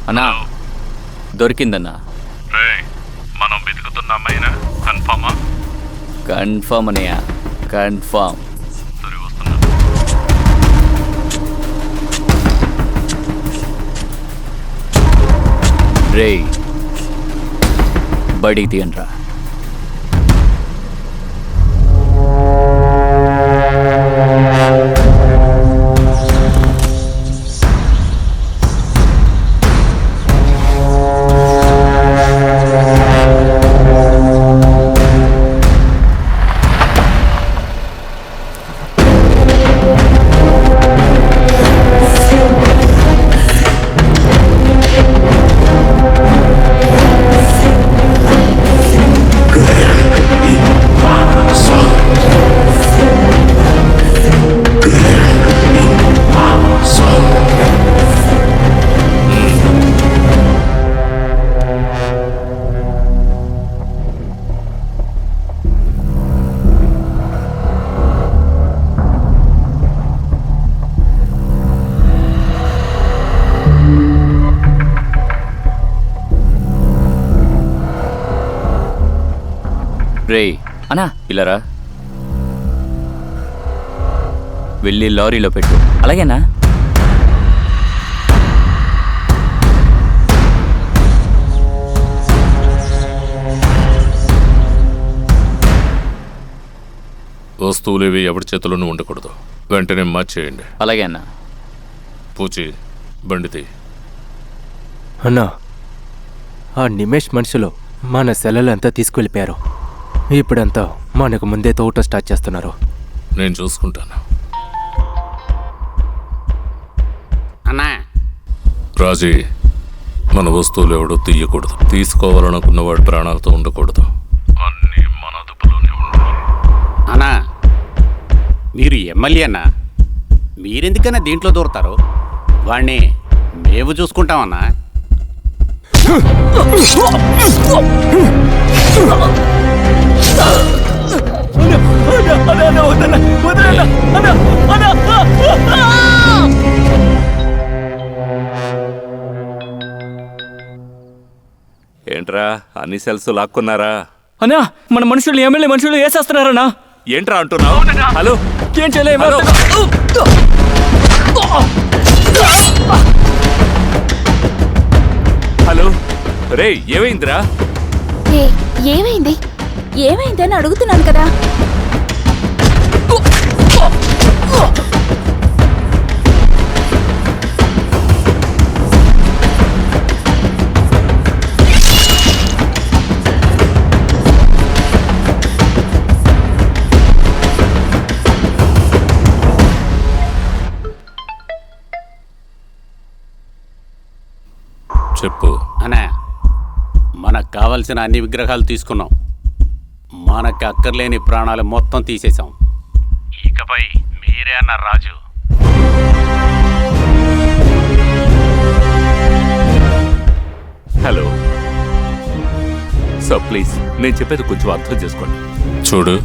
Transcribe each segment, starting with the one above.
అన్నా దొరికిందన్నా. మనం వెతుకుతున్న అమ్మాయినా? కన్ఫర్మా? కన్ఫర్మ్ అన్నయ్య, కన్ఫర్మ్. సరే వస్తున్నా. రే బడి తీయండ్రా. రే అన్నా ఇలారా, వెళ్ళి లారీలో పెట్టు. అలాగేనా? వస్తువులు ఇవి ఎవరి చేతుల్లోనూ ఉండకూడదు. వెంటనే మార్చేయండి. అలాగే అన్నా. పూచి బండితి. అన్నా, ఆ నిమేష్ మనుషులు మన సెలలంతా తీసుకువెళ్ళిపోయారు. ఇప్పుడంతా మనకు ముందే తోట స్టార్ట్ చేస్తున్నారు. నేను చూసుకుంటాను. అన్నా రాజీ, మన వస్తువులు ఎవడో తీయకూడదు. తీసుకోవాలనుకున్నవాడు ప్రాణాలతో ఉండకూడదు. అన్నీ మన అదుపులోనే ఉండాలి. అన్నా, మీరు ఎమ్మెల్యే అన్నా, మీరెందుకన్నా దీంట్లో దూరతారు? వాణ్ణి మేము చూసుకుంటామన్నా. ఏంట్రా అన్ని సెల్స్ లాక్కున్నారా? అన్నా మన మనుషులు ఎమ్మెల్యే మనుషులు వేసేస్తున్నారన్నా. ఏంట్రా అంటున్నావు? హలో, ఏం చేయలేము. హలో, రే ఏమైందిరా? ఏమైంది ఏమైందని అడుగుతున్నాను కదా. చెప్పు. అన్నా, మనకు కావలసిన అన్ని విగ్రహాలు తీసుకున్నాం. మనకు అక్కర్లేని ప్రాణాలు మొత్తం తీసేశాం. ఇకపై మీరే అన్న రాజు. హలో సార్, ప్లీజ్ నేను చెప్పేది కొంచెం అర్థం చేసుకోండి. చూడు,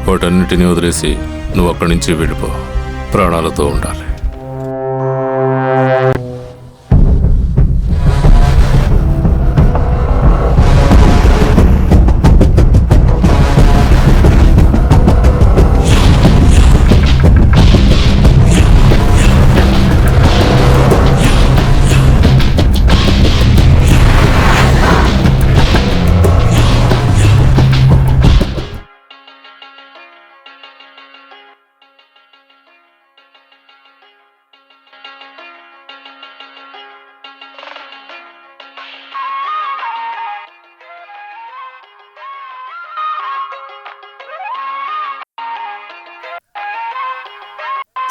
వాటన్నిటిని వదిలేసి నువ్వు అక్కడి నుంచి వెళ్ళిపో. ప్రాణాలతో ఉండాలి.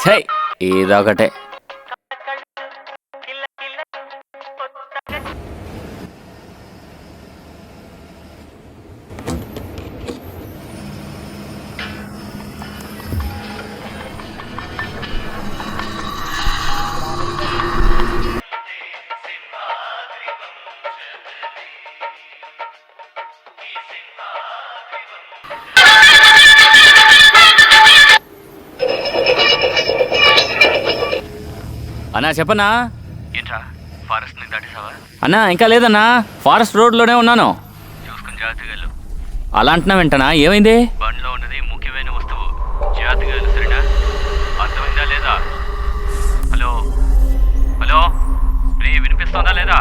ఛై, ఇదొకటే. అన్నా చెప్పనా? ఏంట్రా? అన్నా ఇంకా లేదన్నా, ఫారెస్ట్ రోడ్లోనే ఉన్నాను. అలా అంటున్నా వెంటనా, ఏమైంది? బండిలో ఉన్నది ముఖ్యమైన వస్తువు, జాగ్రత్తగా వెళ్ళు, సరేనా? అర్థమైందా లేదా? హలో హలో రే, వినిపిస్తుందా లేదా?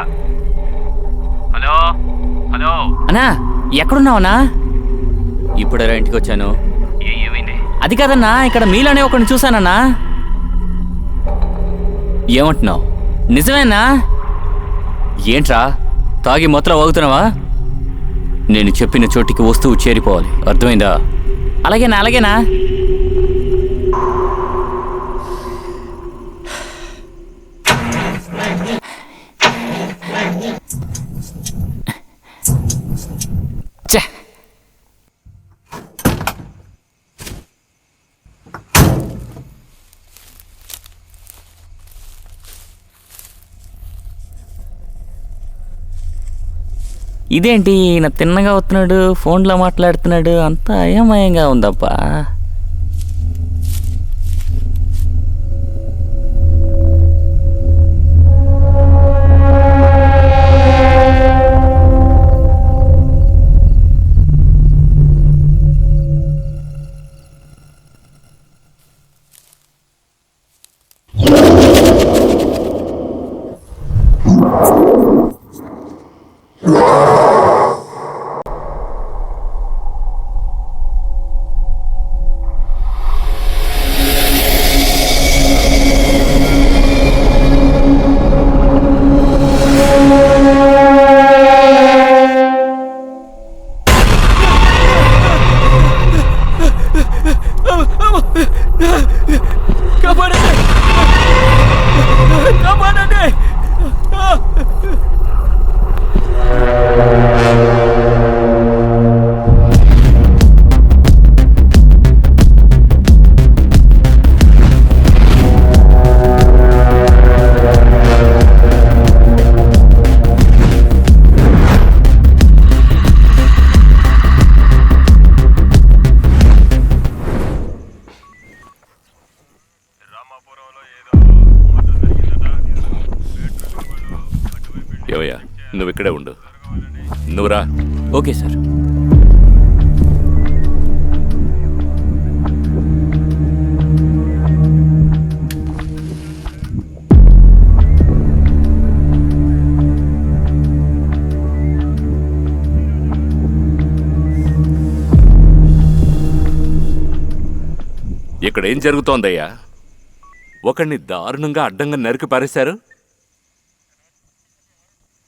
హలో హలో అన్నా ఎక్కడున్నావన్నా? ఇప్పుడెలా ఇంటికి వచ్చాను. ఏమైంది? అది కాదన్నా, ఇక్కడ మీలానే ఒకరిని చూశానన్నా. ఏమంటున్నావు? నిజమేనా? ఏంట్రా తాగి మొత్తం వాగుతున్నావా? నేను చెప్పిన చోటికి వస్తువు చేరిపోవాలి, అర్థమైందా? అలాగేనా అలాగేనా? ఛే! ఇదేంటి ఈయన తిన్నగా వస్తున్నాడు, ఫోన్లో మాట్లాడుతున్నాడు, అంతా అయోమయంగా ఉందప్పా. ఏవయ్యా, నువ్వు ఇక్కడే ఉండు. నువ్వురా. Okay sir. ఇక్కడ ఏం జరుగుతోందయ్యా? ఒకడిని దారుణంగా అడ్డంగా నరికి పారేశారు.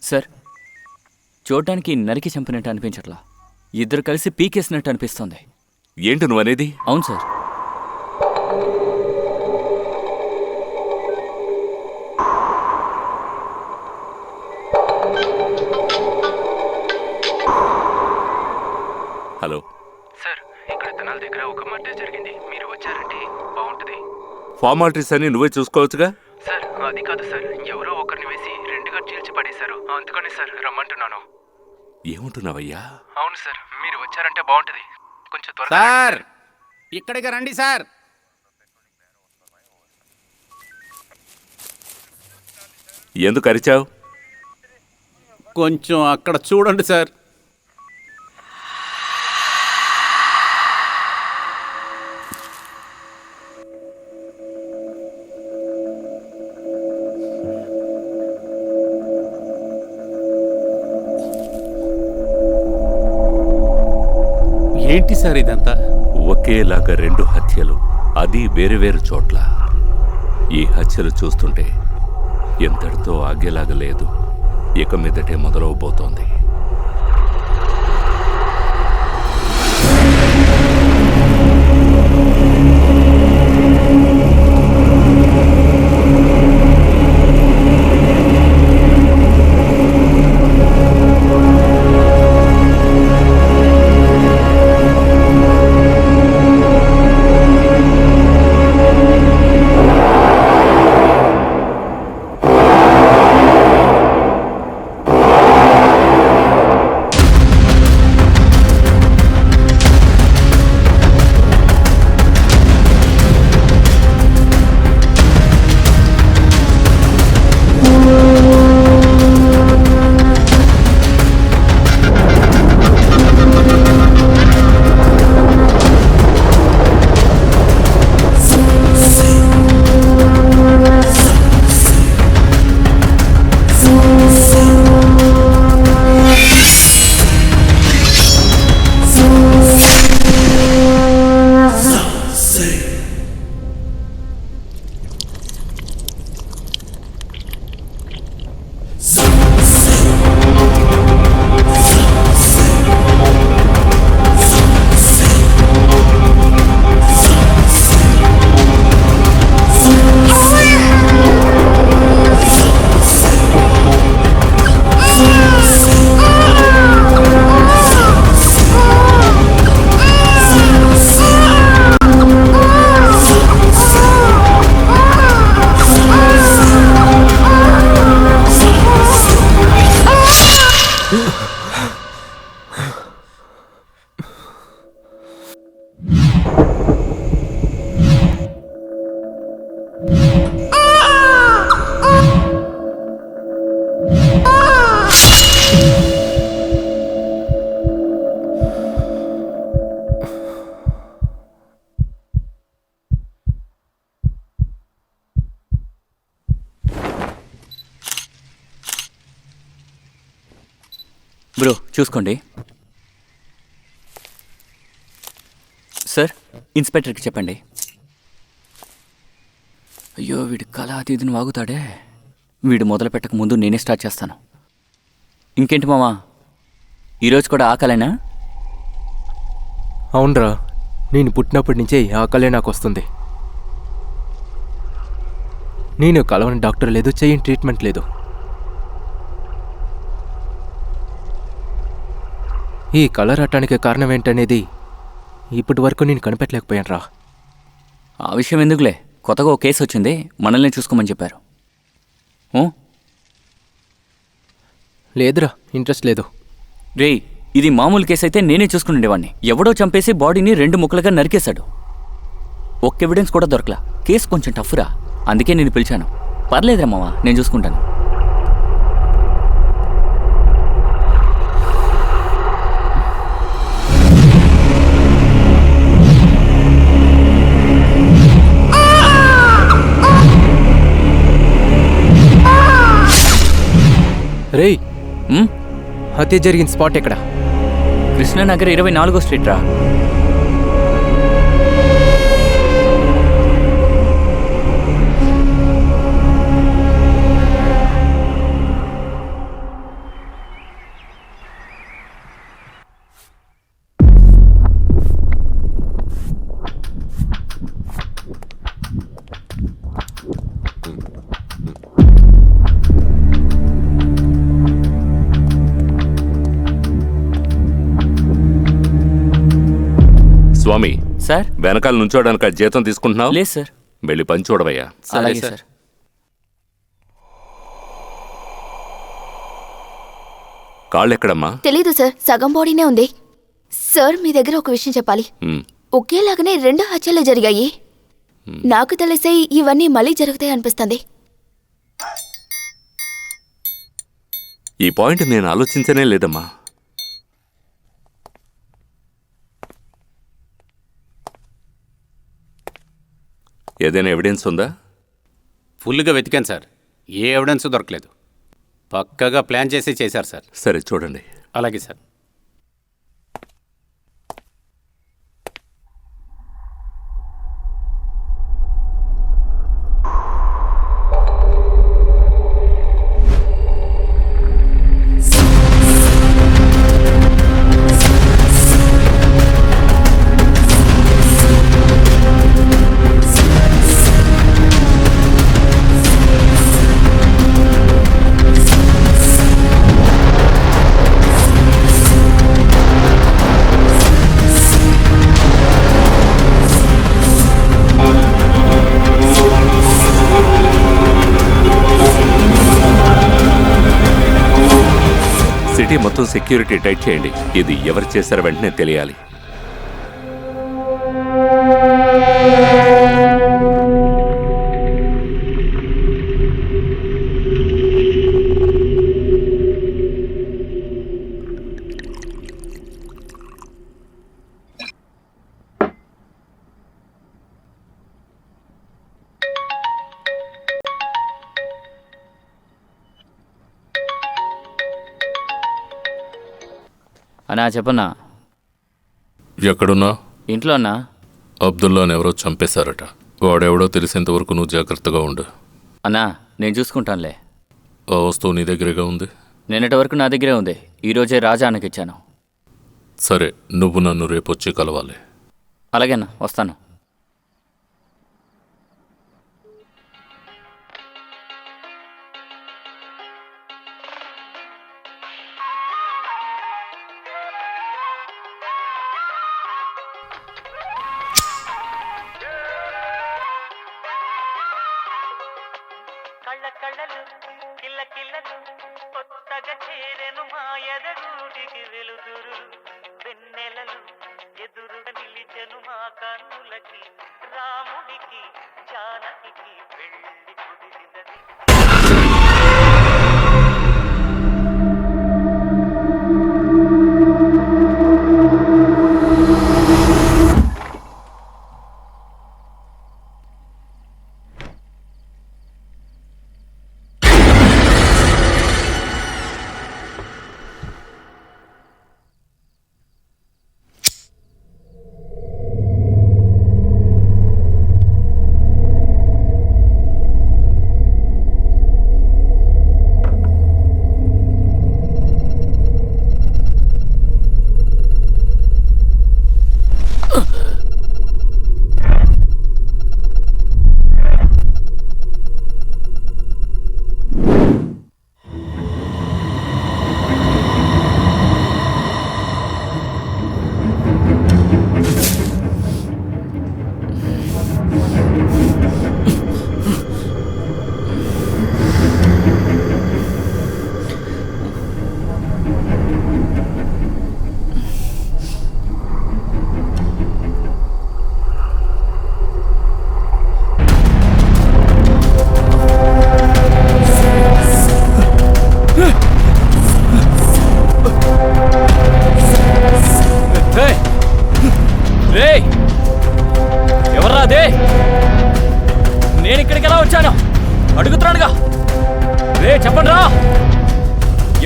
సార్, చూడటానికి నరికి చంపినట్టు అనిపించట్లా, ఇద్దరు కలిసి పీకేసినట్టు అనిపిస్తుంది. ఏంటి నువ్వనేది? అవును సార్. హలో సార్, ఇక్కడ తెనాల దగ్గర ఒక మర్డర్ జరిగింది. మీరు వచ్చారంటే బాగుంటుంది. ఫార్మాలిటీస్ అని నువ్వే చూసుకోవచ్చుగా. సార్, అది కాదు సార్, ఎవరో ఒకరిని వేసి రెండుగా చీల్చి పడేశారు. అందుకని సార్ రమ్మంటున్నాను. ఏమంటున్నావయ్యా? అవును సార్, మీరు వచ్చారంటే బాగుంటుంది. కొంచెం త్వరగా సార్, ఇక్కడికి రండి సార్. ఎందుకు అరిచావు? కొంచెం అక్కడ చూడండి సార్. ఏంటి సార్ ఇదంతా? ఒకేలాగా రెండు హత్యలు, అది వేరు వేరు చోట్ల. ఈ హత్యలు చూస్తుంటే ఎంతటితో ఆగేలాగా లేదు, ఇక మీదటే మొదలవబోతోంది. బ్రో చూసుకోండి. సార్, ఇన్స్పెక్టర్కి చెప్పండి. అయ్యో వీడి కళ అది ఇదిని వాగుతాడే. వీడు మొదలు పెట్టక ముందు నేనే స్టార్ట్ చేస్తాను. ఇంకేంటి మామా, ఈరోజు కూడా ఆకలేనా? అవునరా, నేను పుట్టినప్పటి నుంచే ఆకలే నాకు వస్తుంది. నేను కలవని డాక్టర్ లేదు, చేయని ట్రీట్మెంట్ లేదు. ఈ కళ రావటానికి కారణం ఏంటనేది ఇప్పటి వరకు నేను కనిపెట్టలేకపోయాను రా. ఆ విషయం ఎందుకులే, కొత్తగా ఓ కేసు వచ్చింది, మనల్ని చూసుకోమని చెప్పారు. లేదురా, ఇంట్రెస్ట్ లేదు. రేయ్, ఇది మామూలు కేసు అయితే నేనే చూసుకుని ఉండేవాడిని. ఎవడో చంపేసి బాడీని 2 ముక్కలుగా నరికేశాడు. ఒక్క ఎవిడెన్స్ కూడా దొరకలా. కేసు కొంచెం టఫ్రా, అందుకే నేను పిలిచాను. పర్లేదురా మావా, నేను చూసుకుంటాను. రేయ్, హత్య జరిగిన స్పాట్ ఎక్కడ? కృష్ణనగర్ 24వ స్ట్రీట్ రా. స్వామి, సార్, వెనకాల నుంచోడానికి జీతం తీసుకుంటున్నావు? లేదు సార్. వెళ్ళి పని చూడవయ్యా. అలాగే సార్. కాళ్ళెక్కడమ్మా? తెలీదు సార్, సగం బాడీనే ఉంది. సార్, మీ దగ్గర ఒక విషయం చెప్పాలి. ఒకేలాగానే 2 హత్యలు జరిగాయి. నాకు తెలిసే ఇవన్నీ మళ్ళీ జరుగుతాయి అనిపిస్తుంది. ఈ పాయింట్ నేను ఆలోచించనే లేదమ్మా. ఏదైనా ఎవిడెన్స్ ఉందా? ఫుల్గా వెతికాను సార్, ఏ ఎవిడెన్స్ దొరకలేదు. పక్కగా ప్లాన్ చేసి చేశారు సార్. సరే చూడండి. అలాగే సార్. సిటీ మొత్తం సెక్యూరిటీ టైట్ చేయండి. ఇది ఎవరు చేశారో వెంటనే తెలియాలి. అన్నా చెప్పన్నా. ఎక్కడున్నా? ఇంట్లో అన్నా. అబ్దుల్లాని ఎవరో చంపేశారట. వాడెవడో తెలిసేంతవరకు నువ్వు జాగ్రత్తగా ఉండు. అన్నా, నేను చూసుకుంటానులే. ఆ వస్తువు నీ దగ్గరగా ఉంది? నిన్నటి వరకు నా దగ్గరే ఉంది. ఈరోజే రాజా అన్నకి ఇచ్చాను. సరే, నువ్వు నన్ను రేపొచ్చి కలవాలి. అలాగేనా, వస్తాను. కళ్ళలు కిల్ల కిల్లలు కొత్తగా చేరెను మాయదగూటికి వెలుతురు వెన్నెలలు ఎదురుగా నిలిచెను మా కన్నులకి రాముడికి జానకి వెళ్ళి కుదిరినది.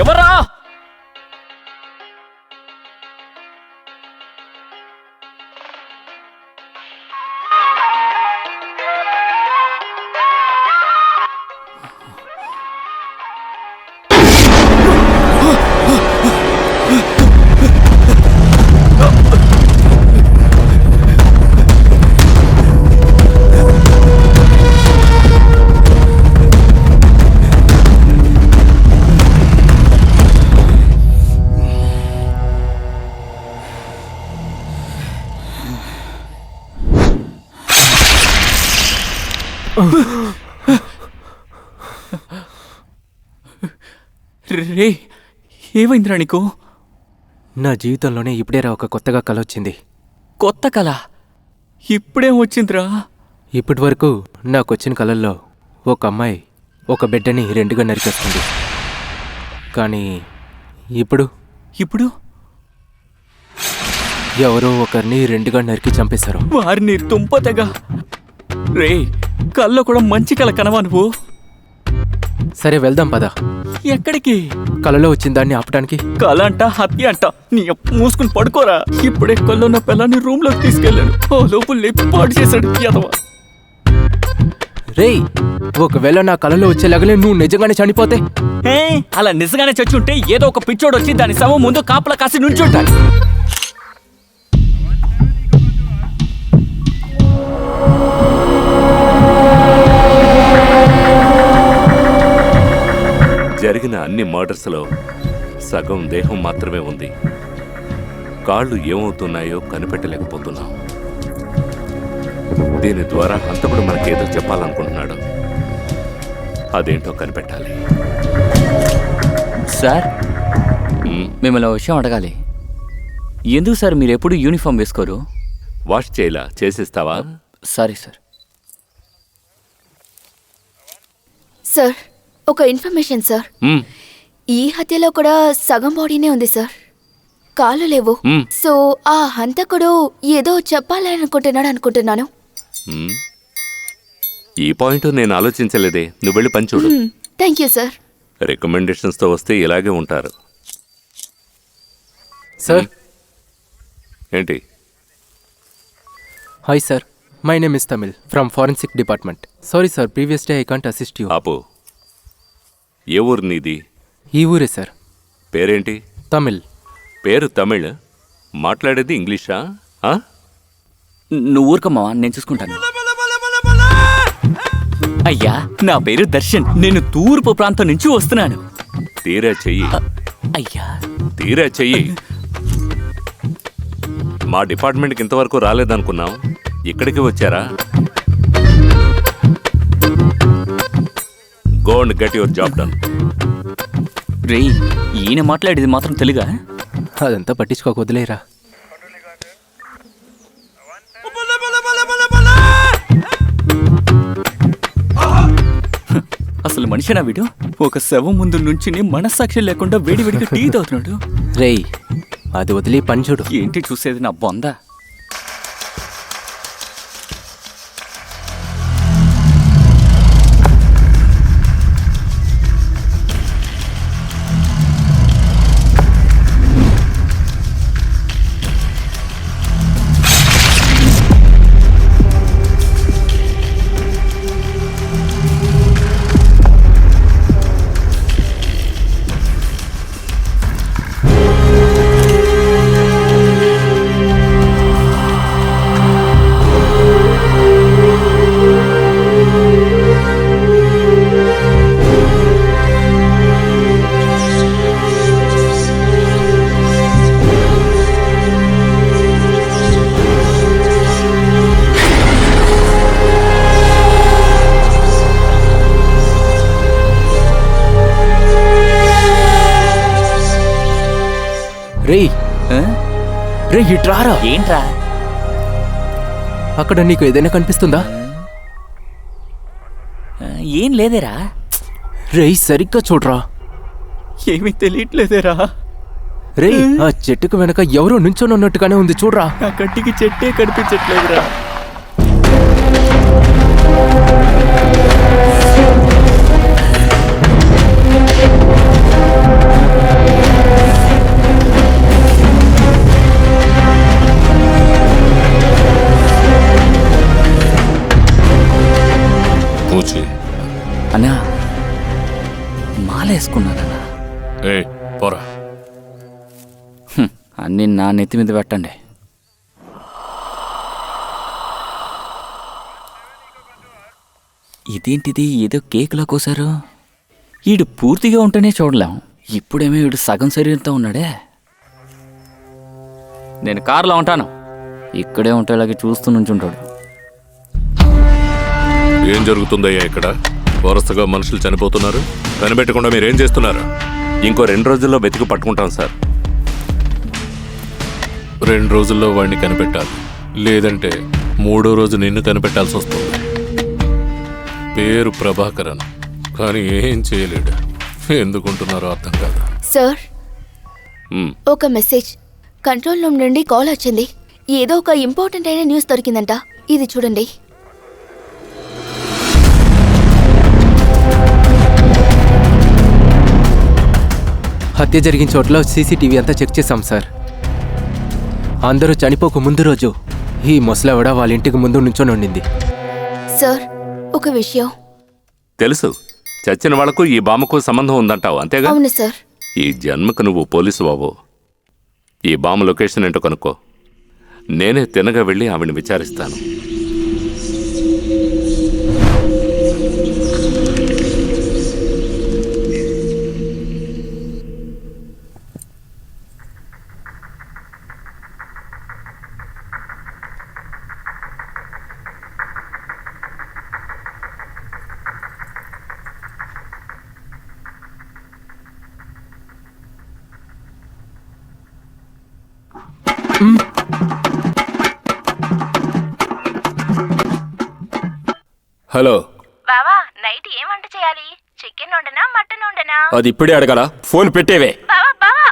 ఎవరా? రే, ఏమైందిరా నీకు? నా జీవితంలోనే ఇప్పుడేరా ఒక కొత్తగా కల వచ్చింది. కొత్త కళ ఇప్పుడేం వచ్చిందిరా? ఇప్పటి వరకు నాకొచ్చిన కలల్లో ఒక అమ్మాయి ఒక బిడ్డని రెండుగా నరికేస్తుంది. కానీ ఇప్పుడు ఇప్పుడు ఎవరో ఒకరిని రెండుగా నరికి చంపేశారు. వారిని తుంపతగా. రే, కల్లో కూడా మంచి కళ కనవా నువ్వు? సరే వెళ్దాం పద. ఎక్కడికి? కలలో వచ్చిన దాన్ని ఆపటానికి. కళ అంట, హత్య అంట. నీ మూసుకుని పడుకోరా. ఇప్పుడే కల్లో నా పిల్లాన్ని రూమ్ లోకి తీసుకెళ్ళాడు. ఓ లోపు లేపి పాడు చేశాడు యాదవ. రేయ్, ఒకవేళ నా కలలో వచ్చేలాగలే నువ్వు నిజంగానే చనిపోతే? అలా నిజంగానే చచ్చుంటే ఏదో ఒక పిచ్చోడు వచ్చి దాని శవం ముందు కాపలా కాసి నుంచుంటాడు. జరిగిన అన్ని మర్డర్స్లో సగం దేహం మాత్రమే ఉంది. కాళ్ళు ఏమవుతున్నాయో కనిపెట్టలేకపోతున్నాం. దీని ద్వారా హంతకుడు మనకేదో చెప్పాలనుకుంటున్నాడు. అదేంటో కనిపెట్టాలి. సార్, మిమ్మల్ని విషయం అడగాలి. ఎందుకు సార్ మీరు ఎప్పుడు యూనిఫామ్ వేసుకోరు? వాష్ చేయలా, చేసిస్తావా? Sorry sir. సార్, ఒక ఇన్ఫర్మేషన్ సార్. ఈ హత్యలో కూడా సగం బాడీనే ఉంది సార్, కాళ్ళు లేవు. సో ఆ హంతకుడు ఏదో చెప్పాలనుకుంటున్నాడు అనుకుంటున్నాను. ఈ పాయింట్ నేను ఆలోచించలేదే. నువ్వు వెళ్ళి పని చూడు. Thank you sir. రికమెండేషన్స్తో వస్తే ఇలాగే ఉంటారు. సార్. ఏంటి? Hi sir, my name is Tamil from forensic department. Sorry sir, previous day I can't assist you. ఆపు. ఏ ఊరు నీది? ఈ ఊరే సార్. పేరేంటి? తమిళ్. పేరు తమిళ్, మాట్లాడేది ఇంగ్లీషా? నువ్వు ఊరుకోమ్మా, నేను చూసుకుంటాను. అయ్యా, నా పేరు దర్శన్. నేను తూర్పు ప్రాంతం నుంచి వస్తున్నాను. తీరా చెయ్యి. అయ్యా, తీరా చెయ్యి. మా డిపార్ట్మెంట్కి ఇంతవరకు రాలేదనుకున్నాం, ఇక్కడికి వచ్చారా? Go and get your job done. రే, ఈయన మాట్లాడేది మాత్రం తెలుగా? అదంతా పట్టించుకోక వదిలేరా. అసలు మనిషినా వీడు? ఒక శవం ముందు నుంచి మనస్సాక్షి లేకుండా వేడివేడిగా టీ తాగుతున్నాడు. రేయ్, అది వదిలి పని చూడు. ఏంటి చూసేది నా బొంద? రేయ్, రే ఇట్రారా. ఏంట్రా? అక్కడ నీకు ఏదైనా కనిపిస్తుందా? ఏం లేదేరా. రేయ్, సరిగ్గా చూడరా. ఏమీ తెలియట్లేదేరా. రేయ్, ఆ చెట్టుకు వెనక ఎవరో నుంచొని ఉన్నట్టుగానే ఉంది, చూడరా. ఆ కట్టికి చెట్టే కనిపించట్లేదురా. మాలేసుకున్నారన్నా? ఏ పోరా. అన్నీ నా నెత్తి మీద పెట్టండి. ఇదేంటిది, ఏదో కేకులా కోసారు. ఈడు పూర్తిగా ఉంటేనే చూడలేం, ఇప్పుడేమో ఈడు సగం శరీరంతో ఉన్నాడే. నేను కారులో ఉంటాను, ఇక్కడే ఉంటేలాగే చూస్తూ నుంచుంటాడు. ఏం జరుగుతుందయ్యా ఇక్కడ? వరుసగా మనుషులు చనిపోతున్నారు, కనిపెట్టకుండా మీరేం చేస్తున్నారు? ఇంకో 2 రోజుల్లో వెతికి పట్టుకుంటాం సార్. 2 రోజుల్లో వాడిని కనిపెట్టాలి, లేదంటే 3వ రోజు నిన్ను కనిపెట్టాల్సి వస్తుంది. పేరు ప్రభాకరన్, కానీ ఏం చేయలేడు. ఎందుకుంటున్నారో అర్థం కాదు. సార్, ఒక మెసేజ్ కంట్రోల్ రూమ్ నుండి కాల్ వచ్చింది. ఏదో ఒక ఇంపార్టెంట్ అయిన న్యూస్ దొరికిందంట. ఇది చూడండి. హత్య జరిగిన చోట్ల సీసీటీవీ అంతా చెక్ చేశాం సార్. అందరూ చనిపోక ముందు రోజు ఈ ముసలావిడ వాళ్ళ ఇంటికి ముందు నుంచొని ఉండింది. సార్, ఒక విషయం. తెలుసు, చచ్చిన వాళ్లకు ఈ బామ్మకు సంబంధం ఉందంటావు, అంతేగా? అవును సార్. ఈ జన్మకు నువ్వు పోలీసు బాబు. ఈ బామ్మ లొకేషన్ ఏంటో కనుక్కో. నేనే తినగా వెళ్ళి ఆవిడని విచారిస్తాను. హలో బావా, నైట్ ఏం వంట చేయాలి? చికెన్ వండనా, మటన్ వండనా? అది ఇప్పుడే అడగాల, ఫోన్ పెట్టేవే. బావా బావా,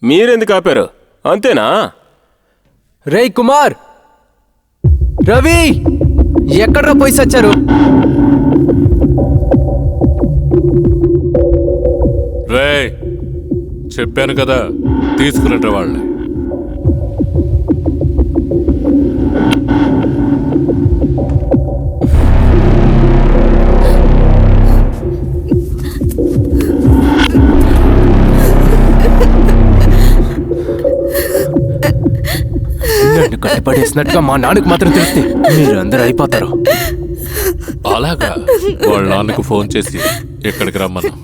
మీరెందుకు ఆపారు? అంతేనా? రేయ్ కుమార్, రవి, ఎక్కడ్రా పోయి సచ్చారు? రేయ్, చెప్పాను కదా, తీసుకురండి వాళ్ళని. నన్ను కట్టిపడేసినట్టుగా మా నాన్నకు మాత్రం తెలిస్తే మీరు అందరూ అయిపోతారు. అలాగా? వాళ్ళ నాన్నకు ఫోన్ చేసి ఎక్కడికి రమ్మన్నా.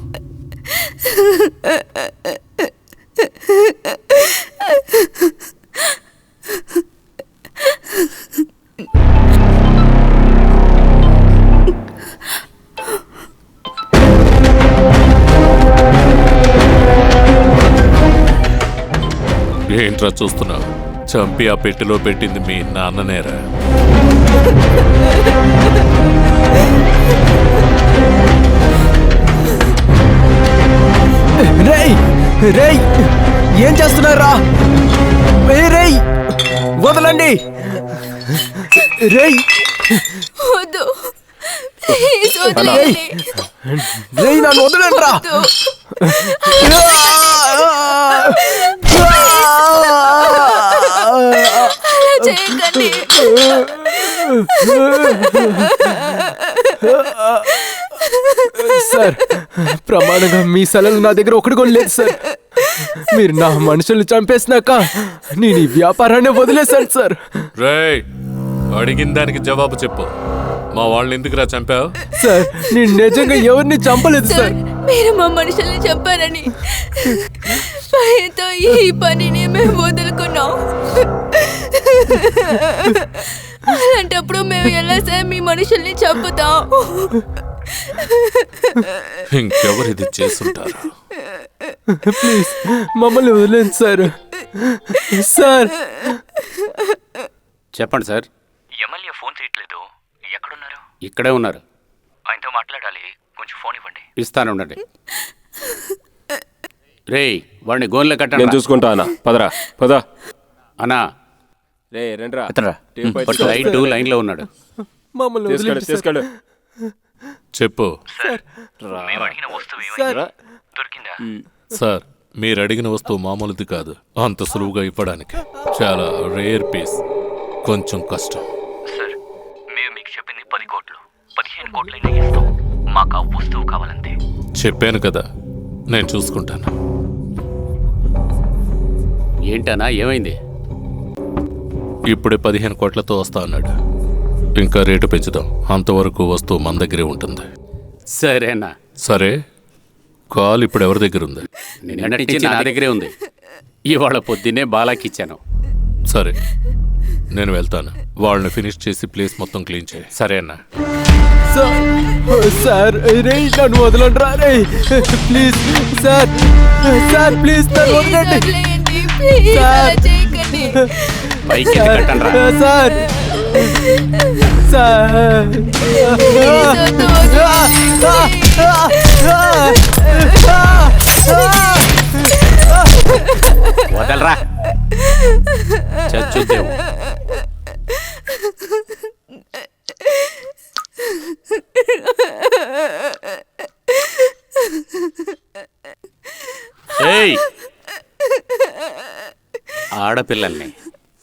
ఏంట్రా చూస్తున్నావు? చంపి ఆ పెట్టెలో పెట్టింది మీ నాన్ననేరా? రేయ్ రేయ్, ఏం చేస్తున్నారా? రేయ్, వదలండి. రేయ్, వద్దు, ప్లీజ్ వదిలేయండి. రేయ్, నన్ను వదలండి రా. అలా చేయకండి. సార్, ప్రమాణంగా మీ సెలవులు నా దగ్గర ఒకటి కూడా లేదు సార్. మీరు నా మనుషుల్ని చంపేసినాక నేను ఈ వ్యాపారాన్ని వదిలేశాను సార్. రేయ్, అడిగిన దానికి జవాబు చెప్పు. మా వాళ్ళని ఎందుకురా చంపావు? సార్, నేను నిజంగా ఎవరిని చంపలేదు సార్. మీరు మా మనుషుల్ని చంపారని భయంతో ఈ పనిని మేము వదులుకున్నాం. అలాంటప్పుడు మేము ఎలా సార్ మీ మనుషుల్ని చంపుతాం? ఇంకెవరిది చేసుంటారు? ప్లీజ్ మమ్మల్ని వదిలేండి సార్. సార్, చెప్పండి సార్. ఎమ్మెల్యే ఫోన్ చేయట్లేదు, ఎక్కడున్నారు? ఇక్కడే ఉన్నారు. ఆయనతో మాట్లాడాలి, కొంచెం ఫోన్ ఇవ్వండి. ఇస్తాను, ఉండండి. రేయ్, వాడిని గోన్లో నేను కట్టండి. చూసుకుంటా అన్న. పదరా, పద. అన్నా, రే రండ్రా. ఎత్తరా. రైట్ లైన్లో ఉన్నాడు. మమ్మల్ని తీసుకెళ్ళు, వదిలేండి సార్. తీసుకెళ్ళు. చెప్పు మేము అడిగిన వస్తువు సార్, దొరికిందా? సార్. మీరు అడిగిన వస్తువు మామూలుది కాదు, అంత సులువుగా ఇవ్వడానికి. చాలా రేర్ పీస్, కొంచెం కష్టం. సార్, మేము మీకు చెప్పింది 10 కోట్లు, 15 15 కోట్లైనా ఇస్తాం. మాకు ఆ వస్తువు కావాలంతే. చెప్పాను కదా, నేను చూసుకుంటాను. ఏంటనా ఏమైంది? ఇప్పుడే 15 కోట్లతో వస్తా అన్నాడు. ఇంకా రేటు పెంచుదాం. అంతవరకు వస్తువు మన దగ్గరే ఉంటుంది. సరేనా? సరే, కాల్ ఇప్పుడు ఎవరి దగ్గర ఉంది? నిన్నటి నుంచి నా దగ్గరే ఉంది. ఇవాళ పొద్దున్నే బాలాకి ఇచ్చాను. సరే, నేను వెళ్తాను. వాళ్ళని ఫినిష్ చేసి ప్లేస్ మొత్తం క్లీన్ చేయి. సరే అన్న. సార్ రే నన్ను వదలండి రా రే ప్లీజ్ సార్. సార్ ప్లీజ్ నన్ను వదలండి సార్. పైకి కట్టండి రా. సార్ సార్ వదలరా, చచ్చుద్దేవు. ఏయ్, ఆడపిల్లల్ని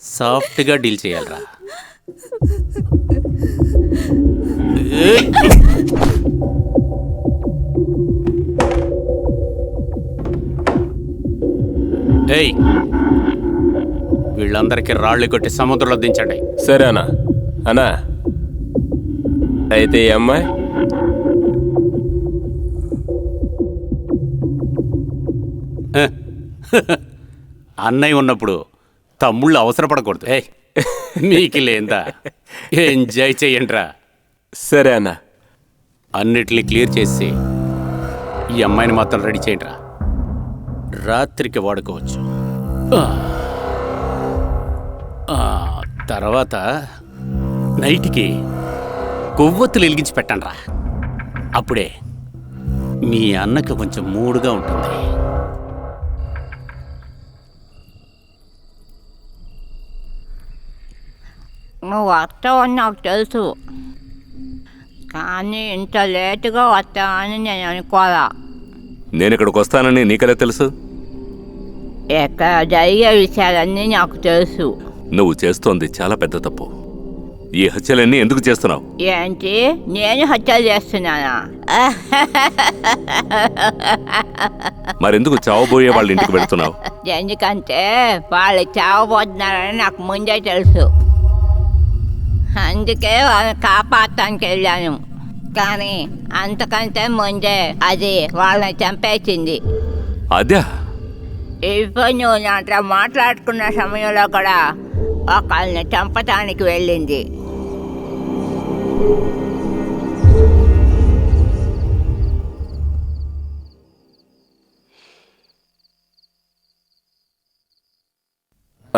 సాఫ్ట్గా డీల్ చేయాలరా. ఏయ్, ఏయ్, వీళ్ళందరికీ రాళ్ళు కొట్టి సముద్రంలో దించండి. సరే అన్నా. అన్నా అయితే ఈ అమ్మాయి అన్నయ్య ఉన్నప్పుడు తమ్ముళ్ళు అవసరపడకూడదు. ఏయ్, మీకు లేదా? ఎంజాయ్ చెయ్యండిరా. సరే అన్నా. అన్నిటినీ క్లియర్ చేసి ఈ అమ్మాయిని మాత్రం రెడీ చేయండిరా. రాత్రికి వాడుకోవచ్చు. తర్వాత నైట్కి కొవ్వొత్తులు వెలిగించి పెట్టండి రా. అప్పుడే మీ అన్నకి కొంచెం మూడుగా ఉంటుంది. నువ్వు వస్తావని నాకు తెలుసు, కానీ ఇంత లేటుగా వస్తావని నేను అనుకోరా. నేను ఇక్కడికి వస్తానని నీకెలా తెలుసు? ఇక్కడ జరిగే విషయాలన్నీ నాకు తెలుసు. నువ్వు చేస్తోంది చాలా పెద్ద తప్పు. ఈ హత్యలన్నీ ఎందుకు చేస్తున్నావు? ఏంటి, నేను హత్యలు చేస్తున్నానా? మరెందుకు చావబోయే వాళ్ళ ఇంటికి వెళ్తున్నావు? ఎందుకంటే వాళ్ళు చావబోతున్నారని నాకు ముందే తెలుసు. అందుకే వాళ్ళని కాపాడటానికి వెళ్ళాను. కానీ అంతకంటే ముందే అది వాళ్ళని చంపేసింది. అదే ఇప్పుడు నువ్వు నాతో మాట్లాడుకున్న సమయంలో కూడా ఒకళ్ళని చంపటానికి వెళ్ళింది.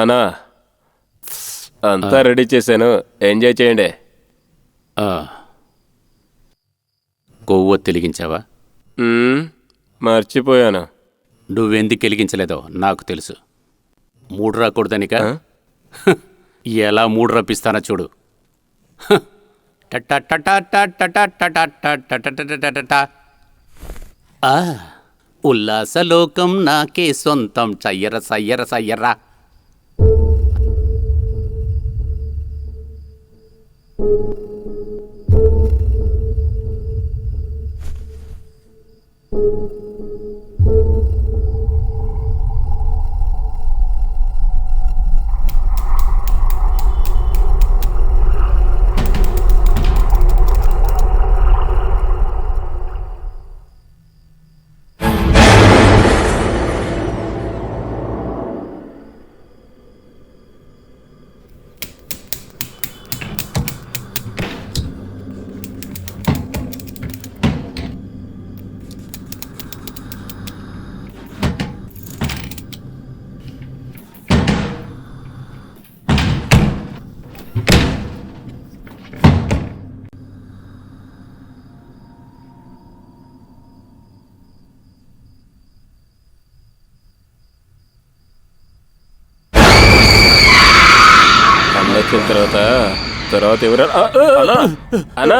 అన్నా అంతా రెడీ చేశాను, ఎంజాయ్ చేయండి. కొవ్వొత్తి వెలిగించావా? మర్చిపోయాను. నువ్వెందుకు వెలిగించలేదో నాకు తెలుసు. మూడు రాకూడదనిక. ఎలా మూడు రప్పిస్తానో చూడు. ఉల్లాసలోకం నాకే సొంతం, చయ్యర సయ్యర సయ్యరా. వచ్చిన తర్వాత ఎవరు? అన్నా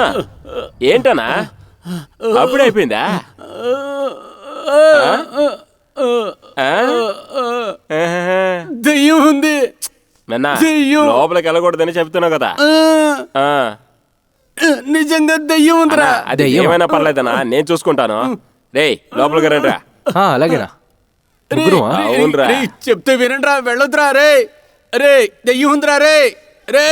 ఏంటన్నా అప్పుడే అయిపోయిందా? దెయ్యం ఉంది. లోపలికి వెళ్ళకూడదని చెప్తున్నావు కదా. నిజంగా దెయ్యం ఉందిరా. అది ఏమైనా పర్లేదనా, నేను చూసుకుంటాను. రేయ్ లోపలికి రండి రా. అలాగేనా? అవునరా, చెప్తే వినండిరా, వెళ్ళొద్దురా. రే రే దెయ్యం ఉందిరా. రే రే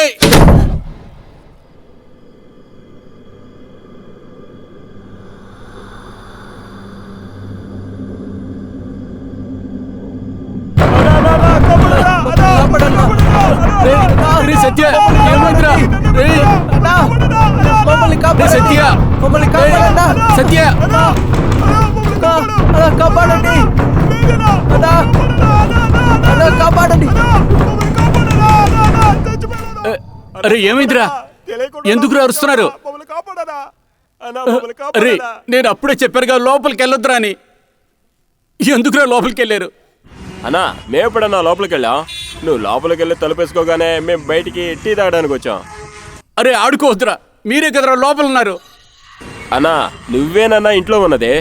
సత్య ఏమైందిరా? సత్య సత్య కాపాడండి, కాపాడండి. అరే ఏమైందిరా? ఎందుకు అరుస్తున్నారు? అరే నేను అప్పుడే చెప్పారుగా లోపలికి వెళ్ళొద్దురా అని. ఎందుకురా లోపలికి వెళ్ళారు? అన్నా మేము ఎప్పుడన్నా లోపలికి వెళ్ళాం? నువ్వు లోపలికి వెళ్ళి తలుపేసుకోగానే మేము బయటికి టీ తాగడానికి వచ్చాం. అరే ఆడుకోవద్దురా, మీరే కదరా లోపల ఉన్నారు. అన్నా నువ్వేనన్నా ఇంట్లో ఉన్నది?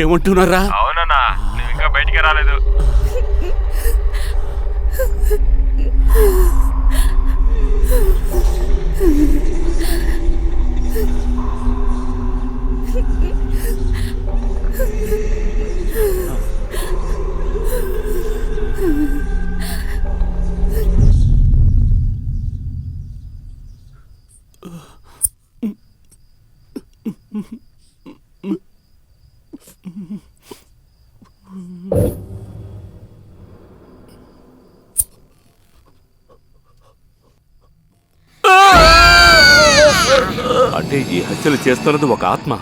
ఏమంటున్నారా? అవునన్నా, నువ్వు ఇంకా బయటికి రాలేదు. అంటే ఈ హత్యలు చేస్తున్నది ఒక ఆత్మ.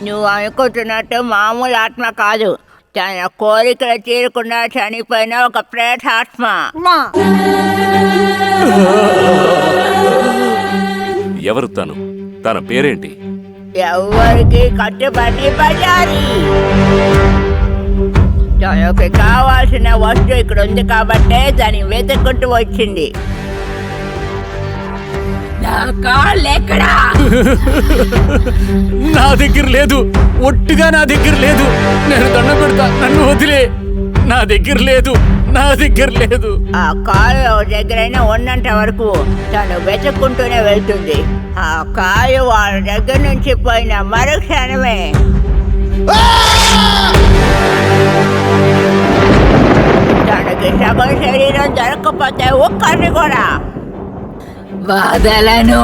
నువ్వు అనుకుంటున్నట్టు మామూలు ఆత్మ కాదు, తన కోరికలు తీరకుండా చనిపోయిన ఒక ప్రేతాత్మ. ఎవరు తను? తన పేరేంటి? ఎవరికి కట్టుబడి బజారి. తనకి కావాల్సిన వస్తువు ఇక్కడ ఉంది కాబట్టే దాన్ని వెతుక్కుంటూ వచ్చింది. నా కాళ్ళు ఎక్కడా? నా దగ్గర లేదు, ఒట్టుగా నా దగ్గర లేదు. నేను దండం పెడతా, నన్ను వదిలే. నా దగ్గర లేదు, నా దగ్గర లేదు. ఆ కాలు దగ్గరైనా ఉన్నంత వరకు తను వెతుక్కుంటూనే వెళ్తుంది. ఆ కాలు వాళ్ళ దగ్గర నుంచి పోయిన మరుక్షణమే తనకి సగం శరీరం దొరకకపోతే ఒక్కరిని కూడా వదలను.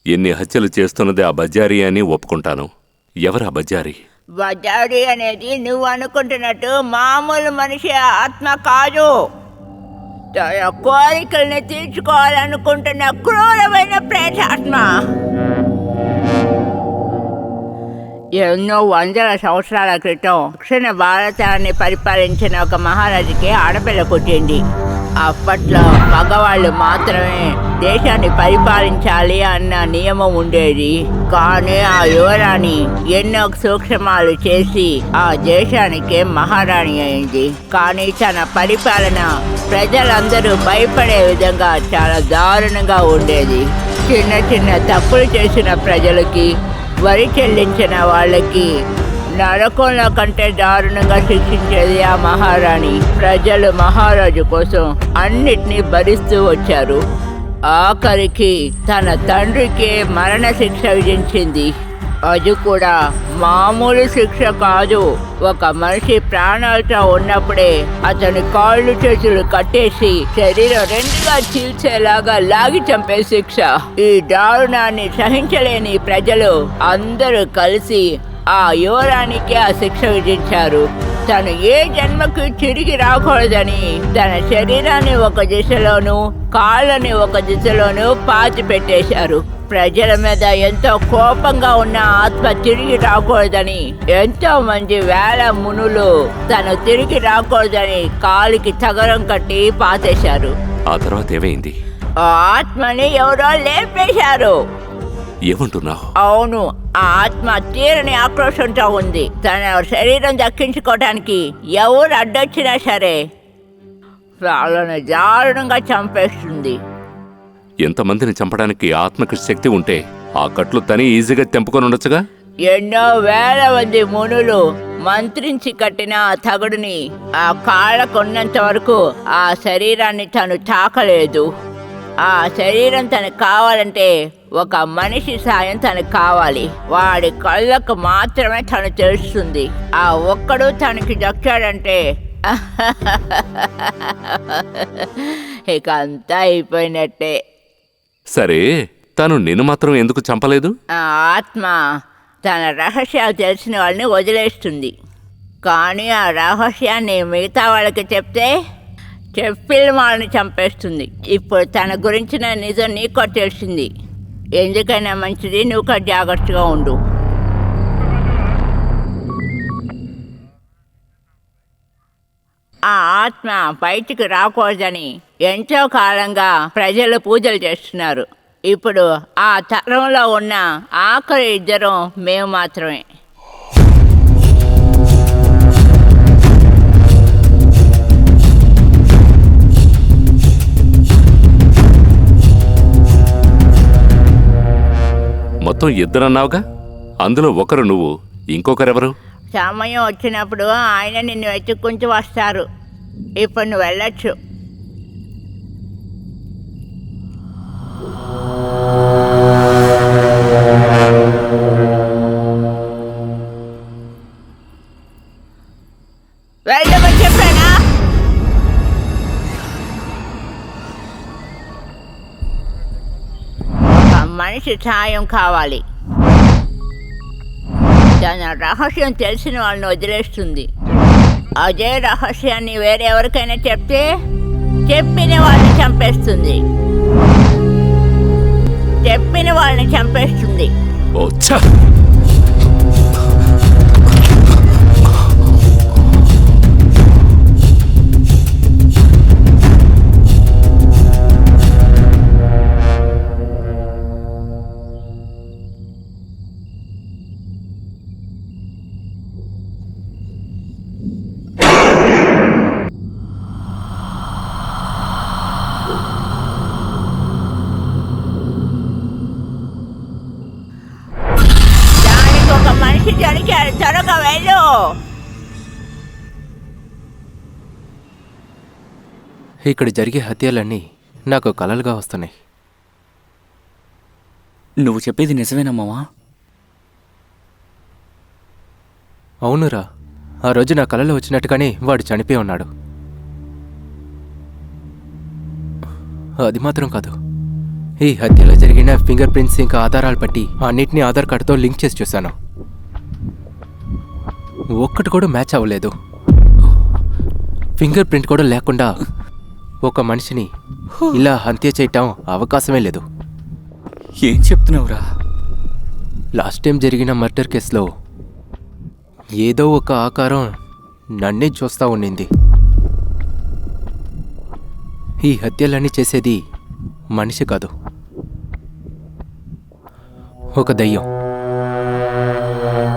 ఎన్ని హత్యలు చేస్తున్నది ఆ బజారీ అని ఒప్పుకుంటాను. ఎవరా బజారీ? బజారీ అనేది నువ్వు అనుకుంటున్నట్టు మామూలు మనిషి ఆత్మ కాదు. తన కోరికల్ని తీర్చుకోవాలనుకుంటున్న క్రూరమైన ప్రేతాత్మ. ఎన్నో వందల సంవత్సరాల క్రితం దక్షిణ భారతాన్ని పరిపాలించిన ఒక మహారాజుకి ఆడపిల్ల పుట్టింది. అప్పట్లో మగవాళ్ళు మాత్రమే దేశాన్ని పరిపాలించాలి అన్న నియమం ఉండేది. కానీ ఆ యువరాణి ఎన్నో సూక్ష్మాలు చేసి ఆ దేశానికే మహారాణి అయింది. కానీ తన పరిపాలన ప్రజలందరూ భయపడే విధంగా చాలా దారుణంగా ఉండేది. చిన్న చిన్న తప్పులు చేసిన ప్రజలకి, వరి చెల్లించిన వాళ్ళకి నరకంలో కంటే దారుణంగా శిక్షించేది ఆ మహారాణి. ప్రజలు మహారాజు కోసం అన్నిటినీ భరిస్తూ వచ్చారు. ఆఖరికి తన తండ్రికి మరణ శిక్ష విధించింది. అది కూడా మామూలు శిక్ష కాదు. ఒక మనిషి ప్రాణాలతో ఉన్నప్పుడే అతని కాళ్ళు చేతులు కట్టేసి శరీరం రెండుగా చీల్చేలాగా లాగి చంపే శిక్ష. ఈ దారుణాన్ని సహించలేని ప్రజలు అందరూ కలిసి ఆ యువరానికి ఆ శిక్ష విధించారు. తను ఏ జన్మకు తిరిగి రాకూడదని తన శరీరాన్ని ఒక దిశలోనూ కాళ్ళని ఒక దిశలోనూ పాతి పెట్టేశారు. ప్రజల మీద ఎంతో కోపంగా ఉన్న ఆత్మ తిరిగి రాకూడదని ఎంతో మంది వేల మునులు తను తిరిగి రాకూడదని కాలికి తగరం కట్టి పాతేశారు. ఆ తర్వాత ఏమైంది? ఆ ఆత్మని ఎవరో లేపేశారు. ఏమంటున్నావు? అవును, ఆ ఆత్మ తీరని ఆక్రోషంతో ఉంది. తన శరీరం దక్కించుకోవడానికి ఎవరు అడ్డొచ్చినా సరే వాళ్ళని దారుణంగా చంపేస్తుంది. ఎంతమందిని చంపడానికి ఆత్మకి శక్తి ఉంటే ఆ కట్లు తని ఈజీగా తెంపుకొని ఉండొచ్చుగా. ఎన్నో వేల మంది మునులు మంత్రించి కట్టిన ఆ తగడుని ఆ కాళ్ళకున్నంత వరకు ఆ శరీరాన్ని తను తాకలేదు. ఆ శరీరం తనకు కావాలంటే ఒక మనిషి సాయం తనకు కావాలి. వాడి కళ్ళకు మాత్రమే తను తెలుస్తుంది. ఆ ఒక్కడు తనకి దక్కాడంటే ఇక అంతా అయిపోయినట్టే. సరే, తను నిన్ను మాత్రం ఎందుకు చంపలేదు? ఆ ఆత్మ తన రహస్యాలు తెలిసిన వాళ్ళని వదిలేస్తుంది. కానీ ఆ రహస్యాన్ని మిగతా వాళ్ళకి చెప్తే చెప్పిన వాళ్ళని చంపేస్తుంది. ఇప్పుడు తన గురించిన నిజం నీకు తెలిసింది. ఎందుకైనా మంచిది, నువ్వు జాగ్రత్తగా ఉండు. ఆ ఆత్మ బయటికి రాకూడదని ఎంతో కాలంగా ప్రజలు పూజలు చేస్తున్నారు. ఇప్పుడు ఆ తరంలో ఉన్న ఆఖరి ఇద్దరం మేము మాత్రమే. మొత్తం ఇద్దరన్నావుగా, అందులో ఒకరు నువ్వు, ఇంకొకరెవరు? సమయం వచ్చినప్పుడు ఆయన నిన్ను వెతుక్కుంటూ వస్తారు. ఇప్పుడు నువ్వు వెళ్ళొచ్చు. వెళ్ళమని చెప్పానా? ఒక మనిషి సాయం కావాలి. తన రహస్యం తెలిసిన వాళ్ళని వదిలేస్తుంది. అదే రహస్యాన్ని వేరెవరికైనా చెప్తే చెప్పిన వాళ్ళని చంపేస్తుంది. చెప్పిన వాళ్ళని చంపేస్తుంది. మనిషి జరిగాడు, త్వరగా వెళ్ళు. ఇక్కడ జరిగే హత్యలన్నీ నాకు కలలుగా వస్తున్నాయి. నువ్వు చెప్పేది నిజమేనా మావా? అవునురా, ఆ రోజు నా కలలో వచ్చినట్టుగానే వాడు చనిపోయి ఉన్నాడు. అది మాత్రం కాదు, ఈ హత్యలో జరిగిన ఫింగర్ ప్రింట్స్ ఇంకా ఆధారాలు బట్టి అన్నిటినీ ఆధార్ కార్డుతో లింక్ చేసి చూశాను. ఒక్కటి కూడా మ్యాచ్ అవ్వలేదు. ఫింగర్ ప్రింట్ కూడా లేకుండా ఒక మనిషిని ఇలా హత్య చేయటం అవకాశమే లేదు. ఏం చెప్తున్నావురా? లాస్ట్ టైం జరిగిన మర్డర్ కేసులో ఏదో ఒక ఆకారం నన్నే చూస్తూ ఉండింది. ఈ హత్యలన్నీ చేసేది మనిషి కాదు, ఒక దయ్యం.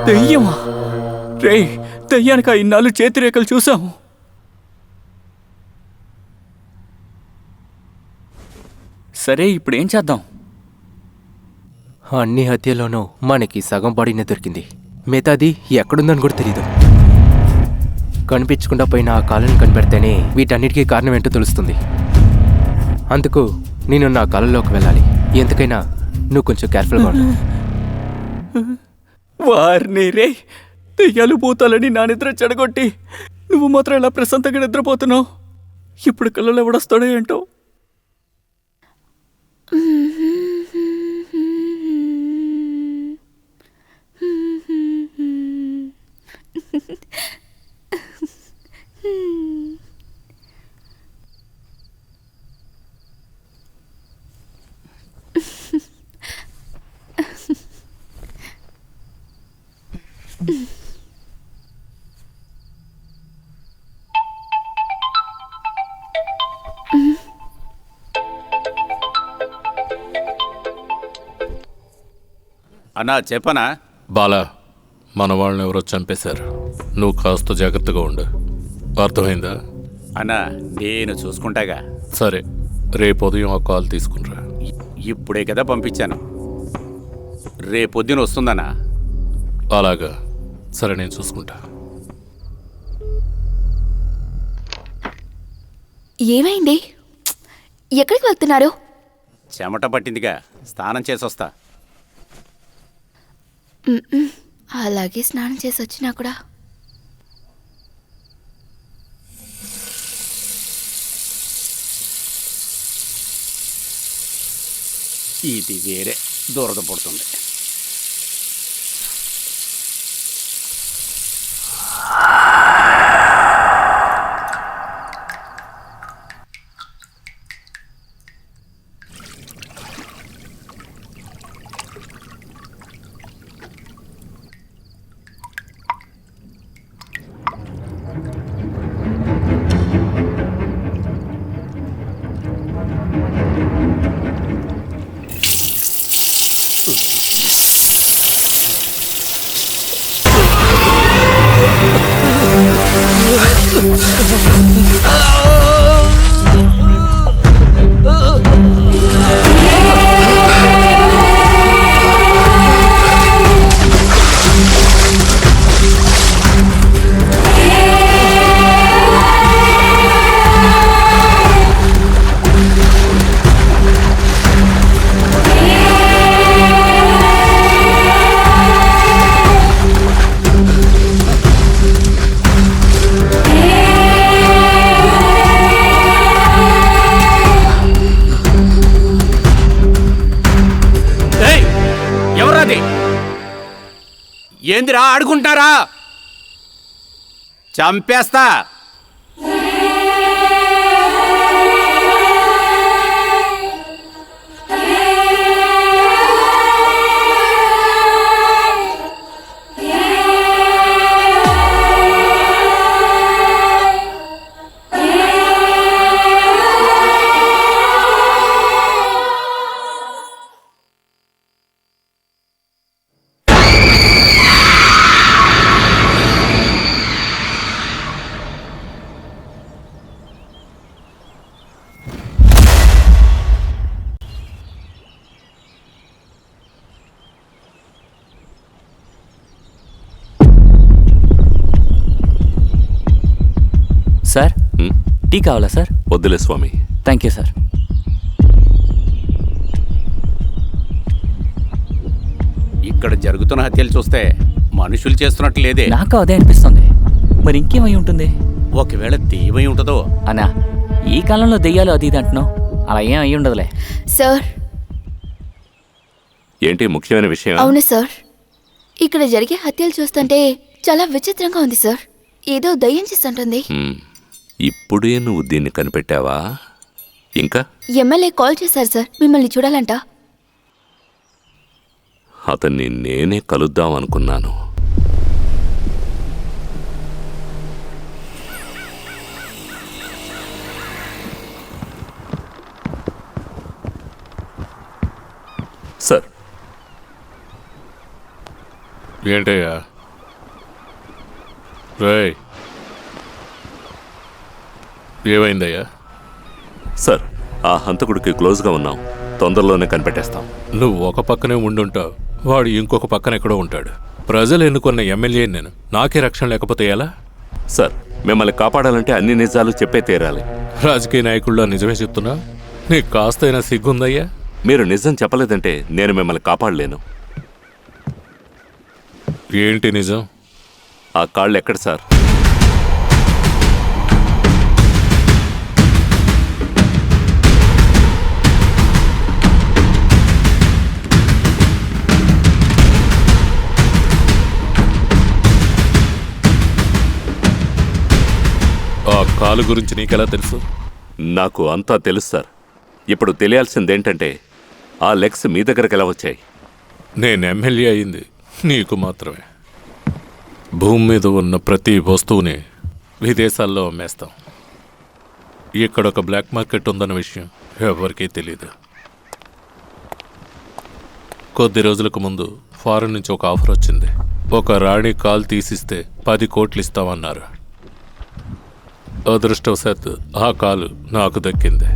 దయ్యమా? రే, దయ్యానికి ఇన్నాళ్ళు చేతిరేఖలు చూసాము. సరే, ఇప్పుడు ఏం చేద్దాం? అన్ని హత్యలోనూ మనకి సగం బాడీనే దొరికింది. మిగతాది ఎక్కడుందని కూడా తెలీదు. కనిపించకుండా పోయిన ఆ కాలను కనిపెడితేనే వీటన్నిటికీ కారణం ఏంటో తెలుస్తుంది. అందుకు నేను నా కళలోకి వెళ్ళాలి. ఎందుకైనా నువ్వు కొంచెం కేర్ఫుల్గా ఉండు. వారిని రే, దెయ్యాలు భూతాలని నా నిద్ర చెడగొట్టి నువ్వు మాత్రం ఇలా ప్రశాంతంగా నిద్రపోతున్నావు. ఇప్పుడు కళ్ళలో ఎవడొస్తాడో ఏంటో. అన్నా చెప్పనా? బాలా, మన వాళ్ళని ఎవరో చంపేశారు. నువ్వు కాస్త జాగ్రత్తగా ఉండు, అర్థమైందా? అన్నా నేను చూసుకుంటాగా. సరే, రేపు ఉదయం ఆ కాల్ తీసుకునిరా. ఇప్పుడే కదా పంపించాను. రేపొద్దున వస్తుందన్నా. అలాగా, సరే నేను చూసుకుంటా. ఏమైంది? ఎక్కడికి వెళ్తున్నారు? చెమట పట్టిందిగా, స్నానం చేసొస్తా. అలాగే స్నానం చేసి వచ్చినా కూడా ఇది వేరే దురద పుడుతుంది. ఏందిరా ఆడుకుంటారా? చంపేస్తా. సార్, టీ కావాలా సార్? వద్దులే స్వామి. Thank you sir. ఇక్కడ జరుగుతున్న హత్యలు చూస్తే మనుషులు చేస్తున్నట్టు లేదే. నాకు అదే అనిపిస్తుంది. మరి ఇంకేమై ఉంటుంది? ఒకవేళ దెయ్యమై ఉంటుందో. అన్నా, ఈ కాలంలో దెయ్యాలు అది ఇది అంటున్నావు, అలా ఏం అయ్యి ఉండదులే. సార్. ఏంటి ముఖ్యమైన విషయం? అవును సార్, ఇక్కడ జరిగే హత్యలు చూస్తుంటే చాలా విచిత్రంగా ఉంది సార్. ఏదో దయ్యం చేస్తుంటుంది. ఇప్పుడే నువ్వు దీన్ని కనిపెట్టావా? ఇంకా ఎమ్మెల్యే కాల్ చేశారు సార్, మిమ్మల్ని చూడాలంట. అతన్ని నేనే కలుద్దాం అనుకున్నాను. సార్. ఏంటయ్యా? రేయ్, ఏమైందయ్యా? సార్, ఆ హంతకుడికి క్లోజ్గా ఉన్నాం, తొందరలోనే కనిపెట్టేస్తాం. నువ్వు ఒక పక్కనే ఉండుంటావు, వాడు ఇంకొక పక్కన ఎక్కడో ఉంటాడు. ప్రజలు ఎన్నుకున్న ఎమ్మెల్యే నేను, నాకే రక్షణ లేకపోతే ఎలా? సార్, మిమ్మల్ని కాపాడాలంటే అన్ని నిజాలు చెప్పే తీరాలి. రాజకీయ నాయకుల్లో నిజమే చెప్తున్నా? నీకు కాస్తైనా సిగ్గుందయ్యా? మీరు నిజం చెప్పలేదంటే నేను మిమ్మల్ని కాపాడలేను. ఏంటి నిజం? ఆ కాళ్ళు ఎక్కడ సార్? ఆ కాలు గురించి నీకెలా తెలుసు? నాకు అంతా తెలుసు సార్. ఇప్పుడు తెలియాల్సిందేంటంటే ఆ లెగ్స్ మీ దగ్గరకు ఎలా వచ్చాయి? నేను ఎమ్మెల్యే అయింది నీకు మాత్రమే. భూమి మీద ఉన్న ప్రతి వస్తువుని విదేశాల్లో అమ్మేస్తాం. ఇక్కడ ఒక బ్లాక్ మార్కెట్ ఉందన్న విషయం ఎవరికీ తెలియదు. కొద్ది రోజులకు ముందు ఫారెన్ నుంచి ఒక ఆఫర్ వచ్చింది. ఒక రాణి కాల్ తీసిస్తే 10 కోట్లు ఇస్తామన్నారు. అదృష్టవశాత్తు ఆ కాలు నాకు దక్కింది.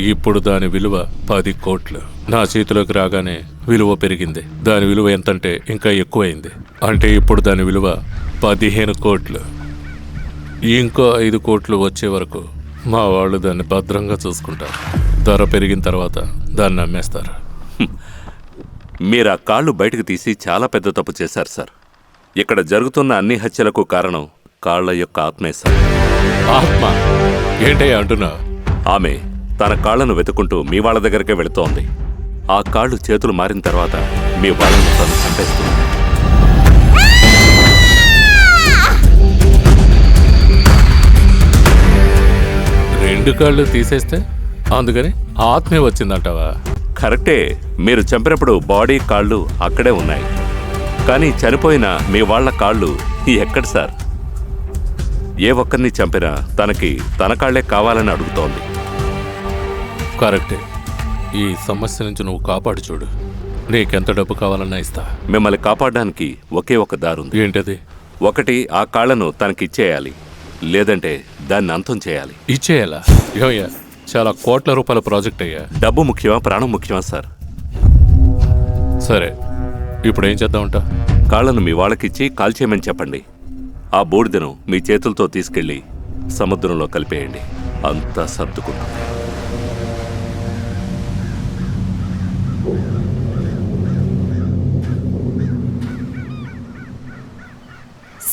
ఇప్పుడు దాని విలువ 10 కోట్లు. నా చేతిలోకి రాగానే విలువ పెరిగింది. దాని విలువ ఎంతంటే ఇంకా ఎక్కువైంది. అంటే ఇప్పుడు దాని విలువ 15 కోట్లు. ఇంకో 5 కోట్లు వచ్చే వరకు మా వాళ్ళు దాన్ని భద్రంగా చూసుకుంటారు. ధర పెరిగిన తర్వాత దాన్ని అమ్మేస్తారు. మీరు ఆ కాళ్ళు బయటకు తీసి చాలా పెద్ద తప్పు చేశారు సార్. ఇక్కడ జరుగుతున్న అన్ని హత్యలకు కారణం కాళ్ళ యొక్క ఆత్మే సార్. ఆత్మ ఏంటయ్యా అంటున్నా? ఆమె తన కాళ్లను వెతుకుంటూ మీ వాళ్ళ దగ్గరకే వెళుతోంది. ఆ కాళ్ళు చేతులు మారిన తర్వాత మీ వాళ్ళను తను చంపేస్తుంది. రెండు కాళ్ళు తీసేస్తే అందుకని ఆత్మే వచ్చిందంటావా? కరెక్టే. మీరు చంపినప్పుడు బాడీ కాళ్ళు అక్కడే ఉన్నాయి. కానీ చనిపోయిన మీ వాళ్ళ కాళ్ళు ఎక్కడ సార్? ఏ ఒక్కరిని చంపినా తనకి తన కాళ్లే కావాలని అడుగుతోంది. కరెక్టే. ఈ సమస్య నుంచి నువ్వు కాపాడు చూడు. నీకెంత డబ్బు కావాలన్నా ఇస్తా. మిమ్మల్ని కాపాడడానికి ఒకే ఒక దారుంది. ఏంటది? ఒకటి, ఆ కాళ్లను తనకిచ్చేయాలి. లేదంటే దాన్ని అంతం చేయాలి. ఇచ్చేయాలా? ఏమయ్యా, చాలా కోట్ల రూపాయల ప్రాజెక్ట్ అయ్యా. డబ్బు ముఖ్యమా, ప్రాణం ముఖ్యమా సార్? సరే, ఇప్పుడు ఏం చేద్దామంట? కాళ్లను మీ వాళ్ళకిచ్చి కాల్చేయమని చెప్పండి. ఆ బూడిదను మీ చేతులతో తీసుకెళ్లి సముద్రంలో కలిపేయండి. అంతా సర్దుకుంటుంది.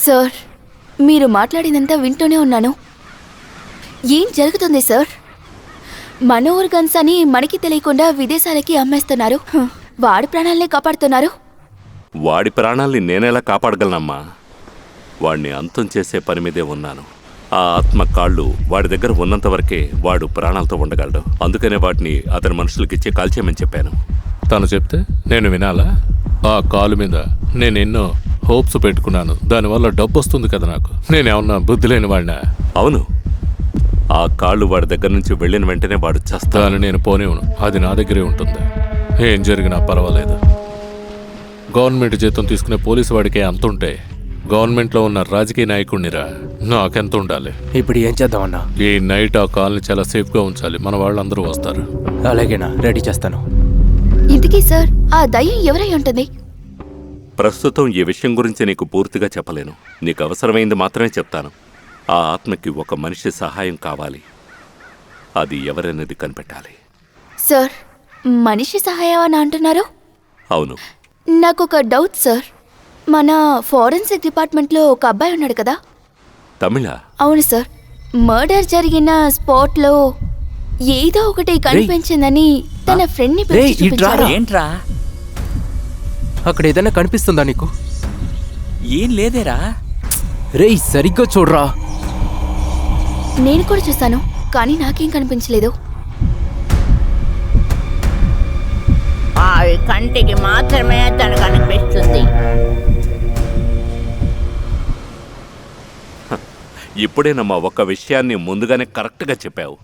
సార్, మీరు మాట్లాడినంతా వింటూనే ఉన్నాను. ఏం జరుగుతుంది సార్? మనోహర్ గన్స్ అని మనకి తెలియకుండా విదేశాలకి అమ్మేస్తున్నారు. వాడి ప్రాణాలనే కాపాడుతున్నారు. వాడి ప్రాణాల్ని నేనెలా కాపాడగలనమ్మా? వాడిని అంతం చేసే పని మీదే ఉన్నాను. ఆ ఆత్మ కాళ్ళు వాడి దగ్గర ఉన్నంత వరకే వాడు ప్రాణాలతో ఉండగలడు. అందుకనే వాటిని అతని మనుషులకిచ్చి కాల్చేయమని చెప్పాను. తను చెప్తే నేను వినాలా? ఆ కాలు మీద నేను ఎన్నో హోప్స్ పెట్టుకున్నాను. దానివల్ల డబ్బు వస్తుంది కదా నాకు. నేనేమన్నా బుద్ధి లేని వాడినా? అవును. ఆ కాళ్ళు వాడి దగ్గర నుంచి వెళ్ళిన వెంటనే వాడు చేస్తా. దాన్ని నేను పోనివ్వను. అది నా దగ్గరే ఉంటుంది. ఏం జరిగినా పర్వాలేదు. గవర్నమెంట్ జీతం తీసుకునే పోలీసు వాడికే అంత ఉంటే గవర్నమెంట్లో ఉన్న రాజకీయ నాయకుడినిరా నాకెంత ఉండాలి? ఇప్పుడు ఏం చేద్దామన్నా? ఈ నైట్ ఆ కాల్ని చాలా సేఫ్గా ఉంచాలి. మన వాళ్ళందరూ వస్తారు. అలాగేనా, రెడీ చేస్తాను. ఇంతకీ సార్, ఆ దయ్యం ఎవరై ఉంటుంది? ప్రస్తుతం ఈ విషయం గురించి నీకు పూర్తిగా చెప్పలేను. నీకు అవసరమైంది మాత్రమే చెప్తాను. ఆ ఆత్మకి ఒక మనిషి సహాయం కావాలి. అది ఎవరనేది కనిపెట్టాలి. సార్, మనిషి సహాయం అని అంటున్నారు? అవును. నాకు ఒక డౌట్ సార్. మన ఫోరెన్సిక్ డిపార్ట్మెంట్లో ఒక అబ్బాయి ఉన్నాడు కదా? తమిళ? అవును సార్. మర్డర్ జరిగిన స్పాట్లో ఏదో ఒకటి కనిపించిందని తన ఫ్రెండ్ని పిలిచి చూపించాడు. ఏంట్రా? అక్కడ ఏదైనా కనిపిస్తుందా నీకు? ఏం లేదేరా. రేయ్, సరిగ్గా చూడరా. నేను కూడా చూస్తాను, కానీ నాకేం కనిపించలేదు. అవి కంటికి మాత్రమే తనకు అనిపిస్తుంది. ఇప్పుడేనమ్మా ఒక విషయాన్ని ముందుగానే కరెక్ట్గా చెప్పావు.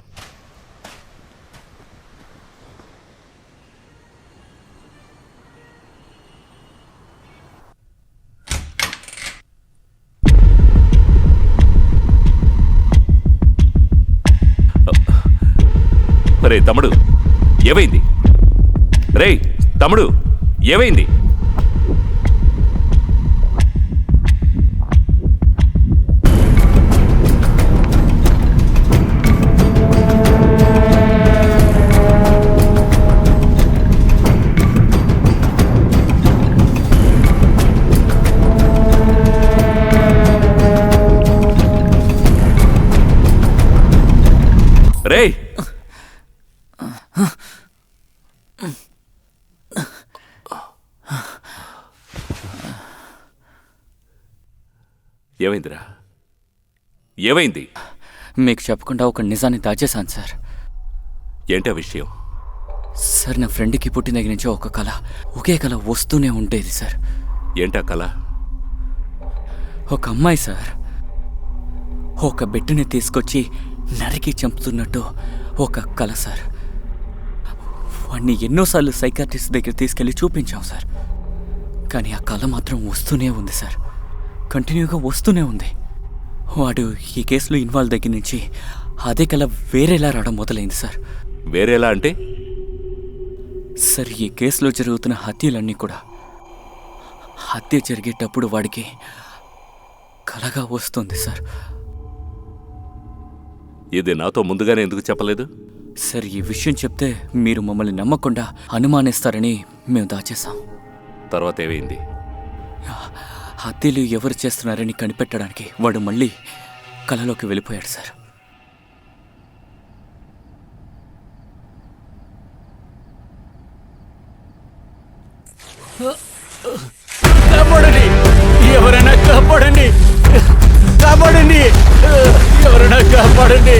రే తమ్ముడు, ఏమైంది? రే తమ్ముడు, ఏమైంది? రే ఏమైందిరా? ఏమైంది? మీకు చెప్పకుండా ఒక నిజాన్ని దాచేశాను సార్. ఏంటా విషయం? సార్, నా ఫ్రెండ్కి పుట్టిన దగ్గర నుంచి ఒక కళ, ఒకే కళ వస్తూనే ఉండేది సార్. ఏంటా కళ? ఒక అమ్మాయి సార్, ఒక బిడ్డని తీసుకొచ్చి నరికి చంపుతున్నట్టు ఒక కళ సార్. వాడిని ఎన్నోసార్లు సైకాట్రిస్ట్ దగ్గర తీసుకెళ్ళి చూపించాం సార్. కానీ ఆ కళ మాత్రం వస్తూనే ఉంది సార్. కంటిన్యూగా వస్తూనే ఉంది. వాడు ఈ కేసులో ఇన్వాల్వ్ దగ్గర నుంచి అదే కళ వేరేలా రావడం మొదలైంది సార్. వేరేలా అంటే? సార్, ఈ కేసులో జరుగుతున్న హత్యలన్నీ కూడా హత్య జరిగేటప్పుడు వాడికి కలగా వస్తుంది సార్. ఇది నాతో ముందుగానే ఎందుకు చెప్పలేదు? సార్, ఈ విషయం చెప్తే మీరు మమ్మల్ని నమ్మకుండా అనుమానిస్తారని మేము దాచేశాం. తర్వాత ఏమైంది? హత్యలు ఎవరు చేస్తున్నారని కనిపెట్టడానికి వాడు మళ్ళీ కలలోకి వెళ్ళిపోయాడు సార్. కాపాడండి, ఎవరైనా కాపాడండి, కాపాడండి, ఎవరైనా కాపాడండి.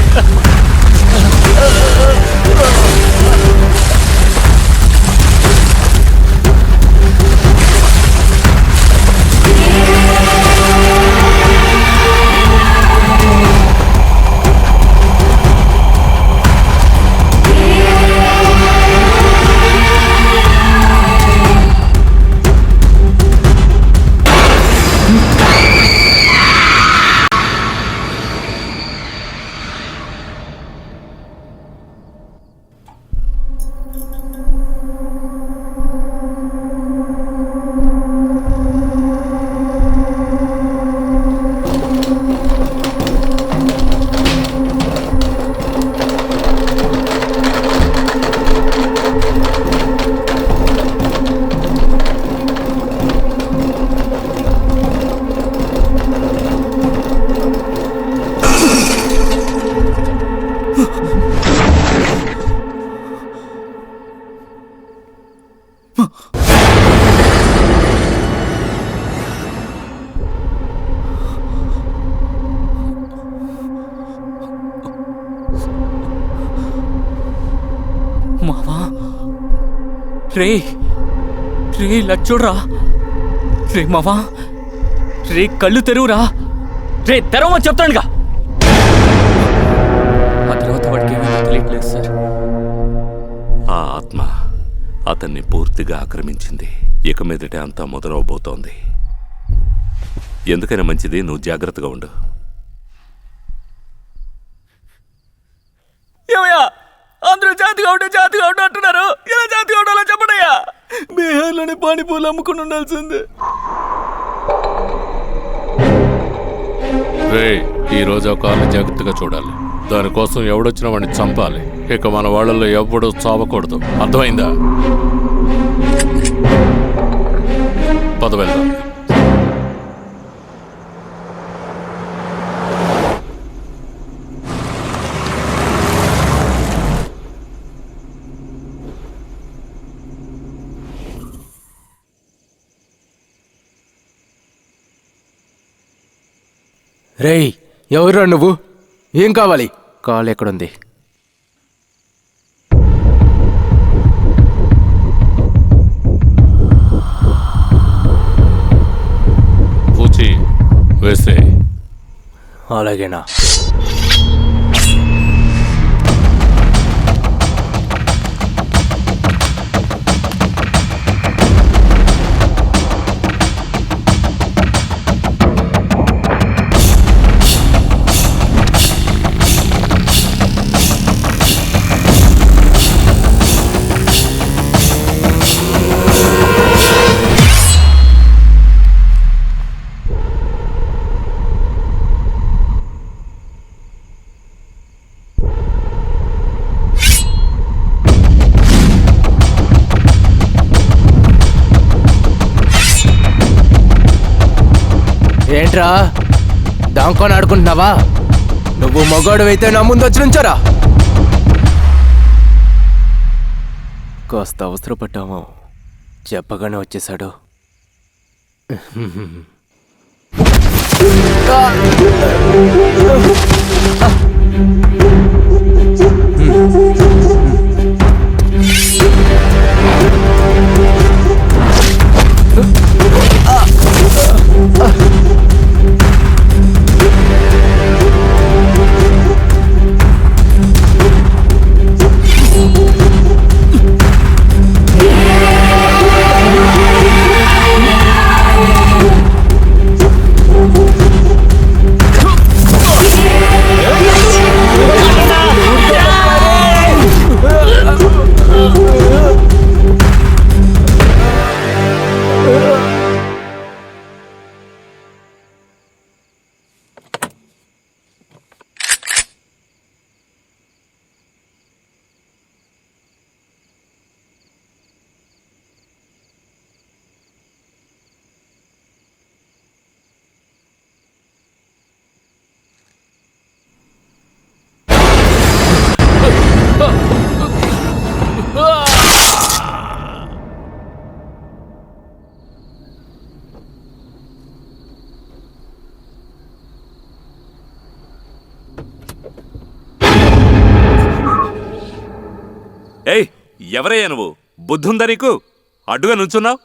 మావా, రే రే లచ్చోడ్రా, రే మావా, రే కళ్ళు తెరువురా, రే తెరవమని చెప్తానుగా. ఆ తర్వాత వాడికి ఏమీ తెలియట్లేదు సార్. ఆ ఆత్మ అతన్ని పూర్తిగా ఆక్రమించింది. ఇక మీదటే అంతా మొదలవబోతోంది. ఎందుకైనా మంచిది నువ్వు జాగ్రత్తగా ఉండు. ఏమయ్యా, అందరూ జాతిగా ఉంటే అంటున్నారు. ఇలా జాతిగా ఉండాలో చెప్పడయ్యా. బీహార్లోని పానీపూలు అమ్ముకుని ఉండాల్సిందే. రే, ఈ రోజు ఒక వాళ్ళని జాగ్రత్తగా చూడాలి. దానికోసం ఎవడొచ్చినా వాడిని చంపాలి. ఇక మన వాళ్ళల్లో ఎవడూ చావకూడదు. అర్థమైందా? పద వెళ్దాం. రేయ్, ఎవరురా నువ్వు? ఏం కావాలి? కాల్ ఎక్కడుంది? పూచి వేసే. అలాగేనా? ఏంట్రా దాంకొని ఆడుకుంటున్నావా? నువ్వు మగాడు అయితే నా ముందు వచ్చి నుంచారా? కాస్త అవసరపడ్డాము, చెప్పగానే వచ్చేసాడు. ఏయ్, ఎవరయ్యా నువ్వు? బుద్ధుందా నీకు? అడ్డుగా నుంచున్నావు.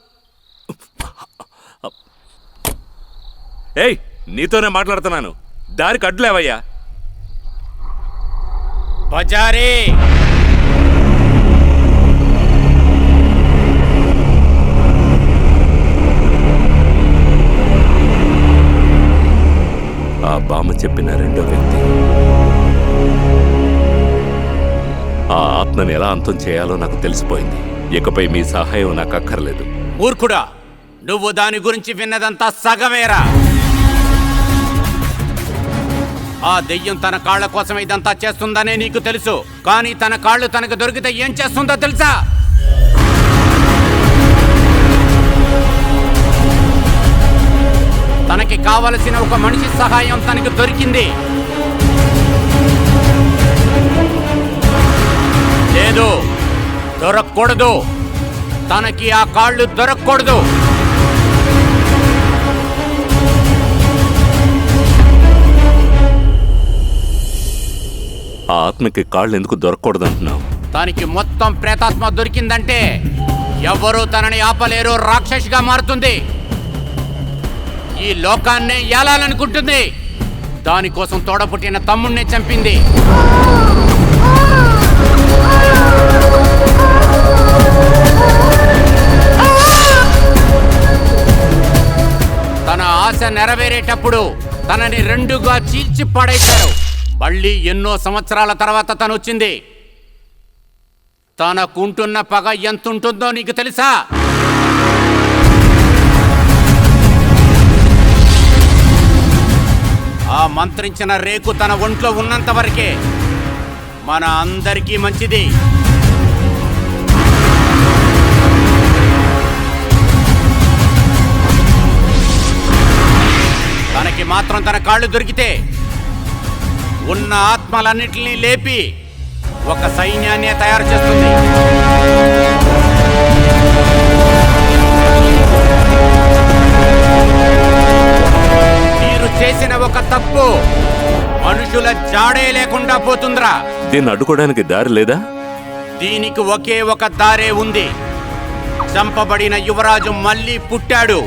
ఏయ్, నీతోనే మాట్లాడుతున్నాను. దారికి అడ్డులేవయ్యా. బజారీ ఆ బామ్మ చెప్పిన రెండో వ్యక్తి. ఆ ఆత్మని ఎలా అంతం చేయాలో నాకు తెలిసిపోయింది. ఇకపై మీ సహాయం నాకు అక్కర్లేదు. మూర్ఖుడా, నువ్వు దాని గురించి విన్నదంతా సగమేరా. ఆ దెయ్యం తన కాళ్ల కోసం ఇదంతా చేస్తుందనే నీకు తెలుసు, కానీ తన కాళ్ళు తనకు దొరికితే ఏం చేస్తుందో తెలుసా? తనకి కావలసిన ఒక మనిషి సహాయం తనకు దొరికింది. లేదు, దొరకకూడదు. తనకి ఆ కాళ్ళు దొరకకూడదు. ఆ ఆత్మకి కాళ్ళు ఎందుకు దొరకకూడదంటున్నావు? తనకి మొత్తం ప్రేతాత్మ దొరికిందంటే ఎవరూ తనని ఆపలేరు. రాక్షసిగా మారుతుంది. ఈ లోకాన్నే ఏలాలనుకుంటుంది. దానికోసం తోడపుట్టిన తమ్ముణ్ణి చంపింది. తన ఆశ నెరవేరేటప్పుడు తనని రెండుగా చీల్చి పడేశారు. మళ్ళీ ఎన్నో సంవత్సరాల తర్వాత తను వచ్చింది. తనకుంటున్న పగ ఎంతుంటుందో నీకు తెలుసా? ఆ మంత్రించిన రేకు తన ఒంట్లో ఉన్నంత వరకే మన అందరికీ మంచిది. తనకి మాత్రం తన కాళ్ళు దొరికితే ఉన్న ఆత్మలన్నిటినీ లేపి ఒక సైన్యాన్ని తయారు చేస్తుంది. మీరు చేసిన ఒక తప్పు మనుషుల జాడే లేకుండా పోతుందిరా. దీన్ని అడ్డుకోవడానికి దారి లేదా? దీనికి ఒకే ఒక దారే ఉంది. చంపబడిన యువరాజు మళ్ళీ పుట్టాడు.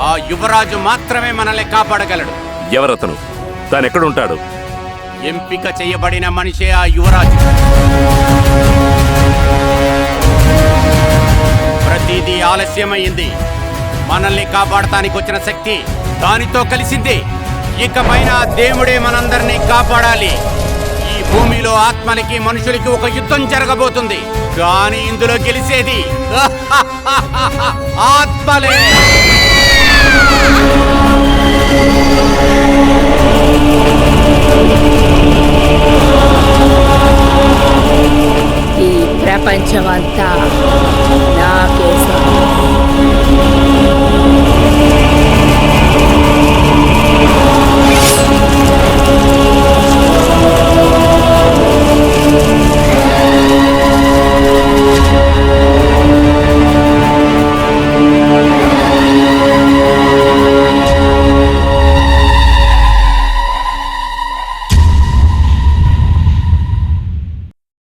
ఆ యువరాజు మాత్రమే మనల్ని కాపాడగలడు. ఎవరతను? తానెక్కడుంటాడు? ఎంపిక చేయబడిన మనిషే ఆ యువరాజు. ప్రతిదీ ఆలస్యమైంది. మనల్ని కాపాడటానికి వచ్చిన శక్తి దానితో కలిసింది. ఇకపైన దేవుడే మనందరినీ కాపాడాలి. ఈ భూమిలో ఆత్మలకి మనుషులకి ఒక యుద్ధం జరగబోతుంది. కానీ ఇందులో గెలిచేది ఆత్మలే. ఈ ప్రపంచమంతా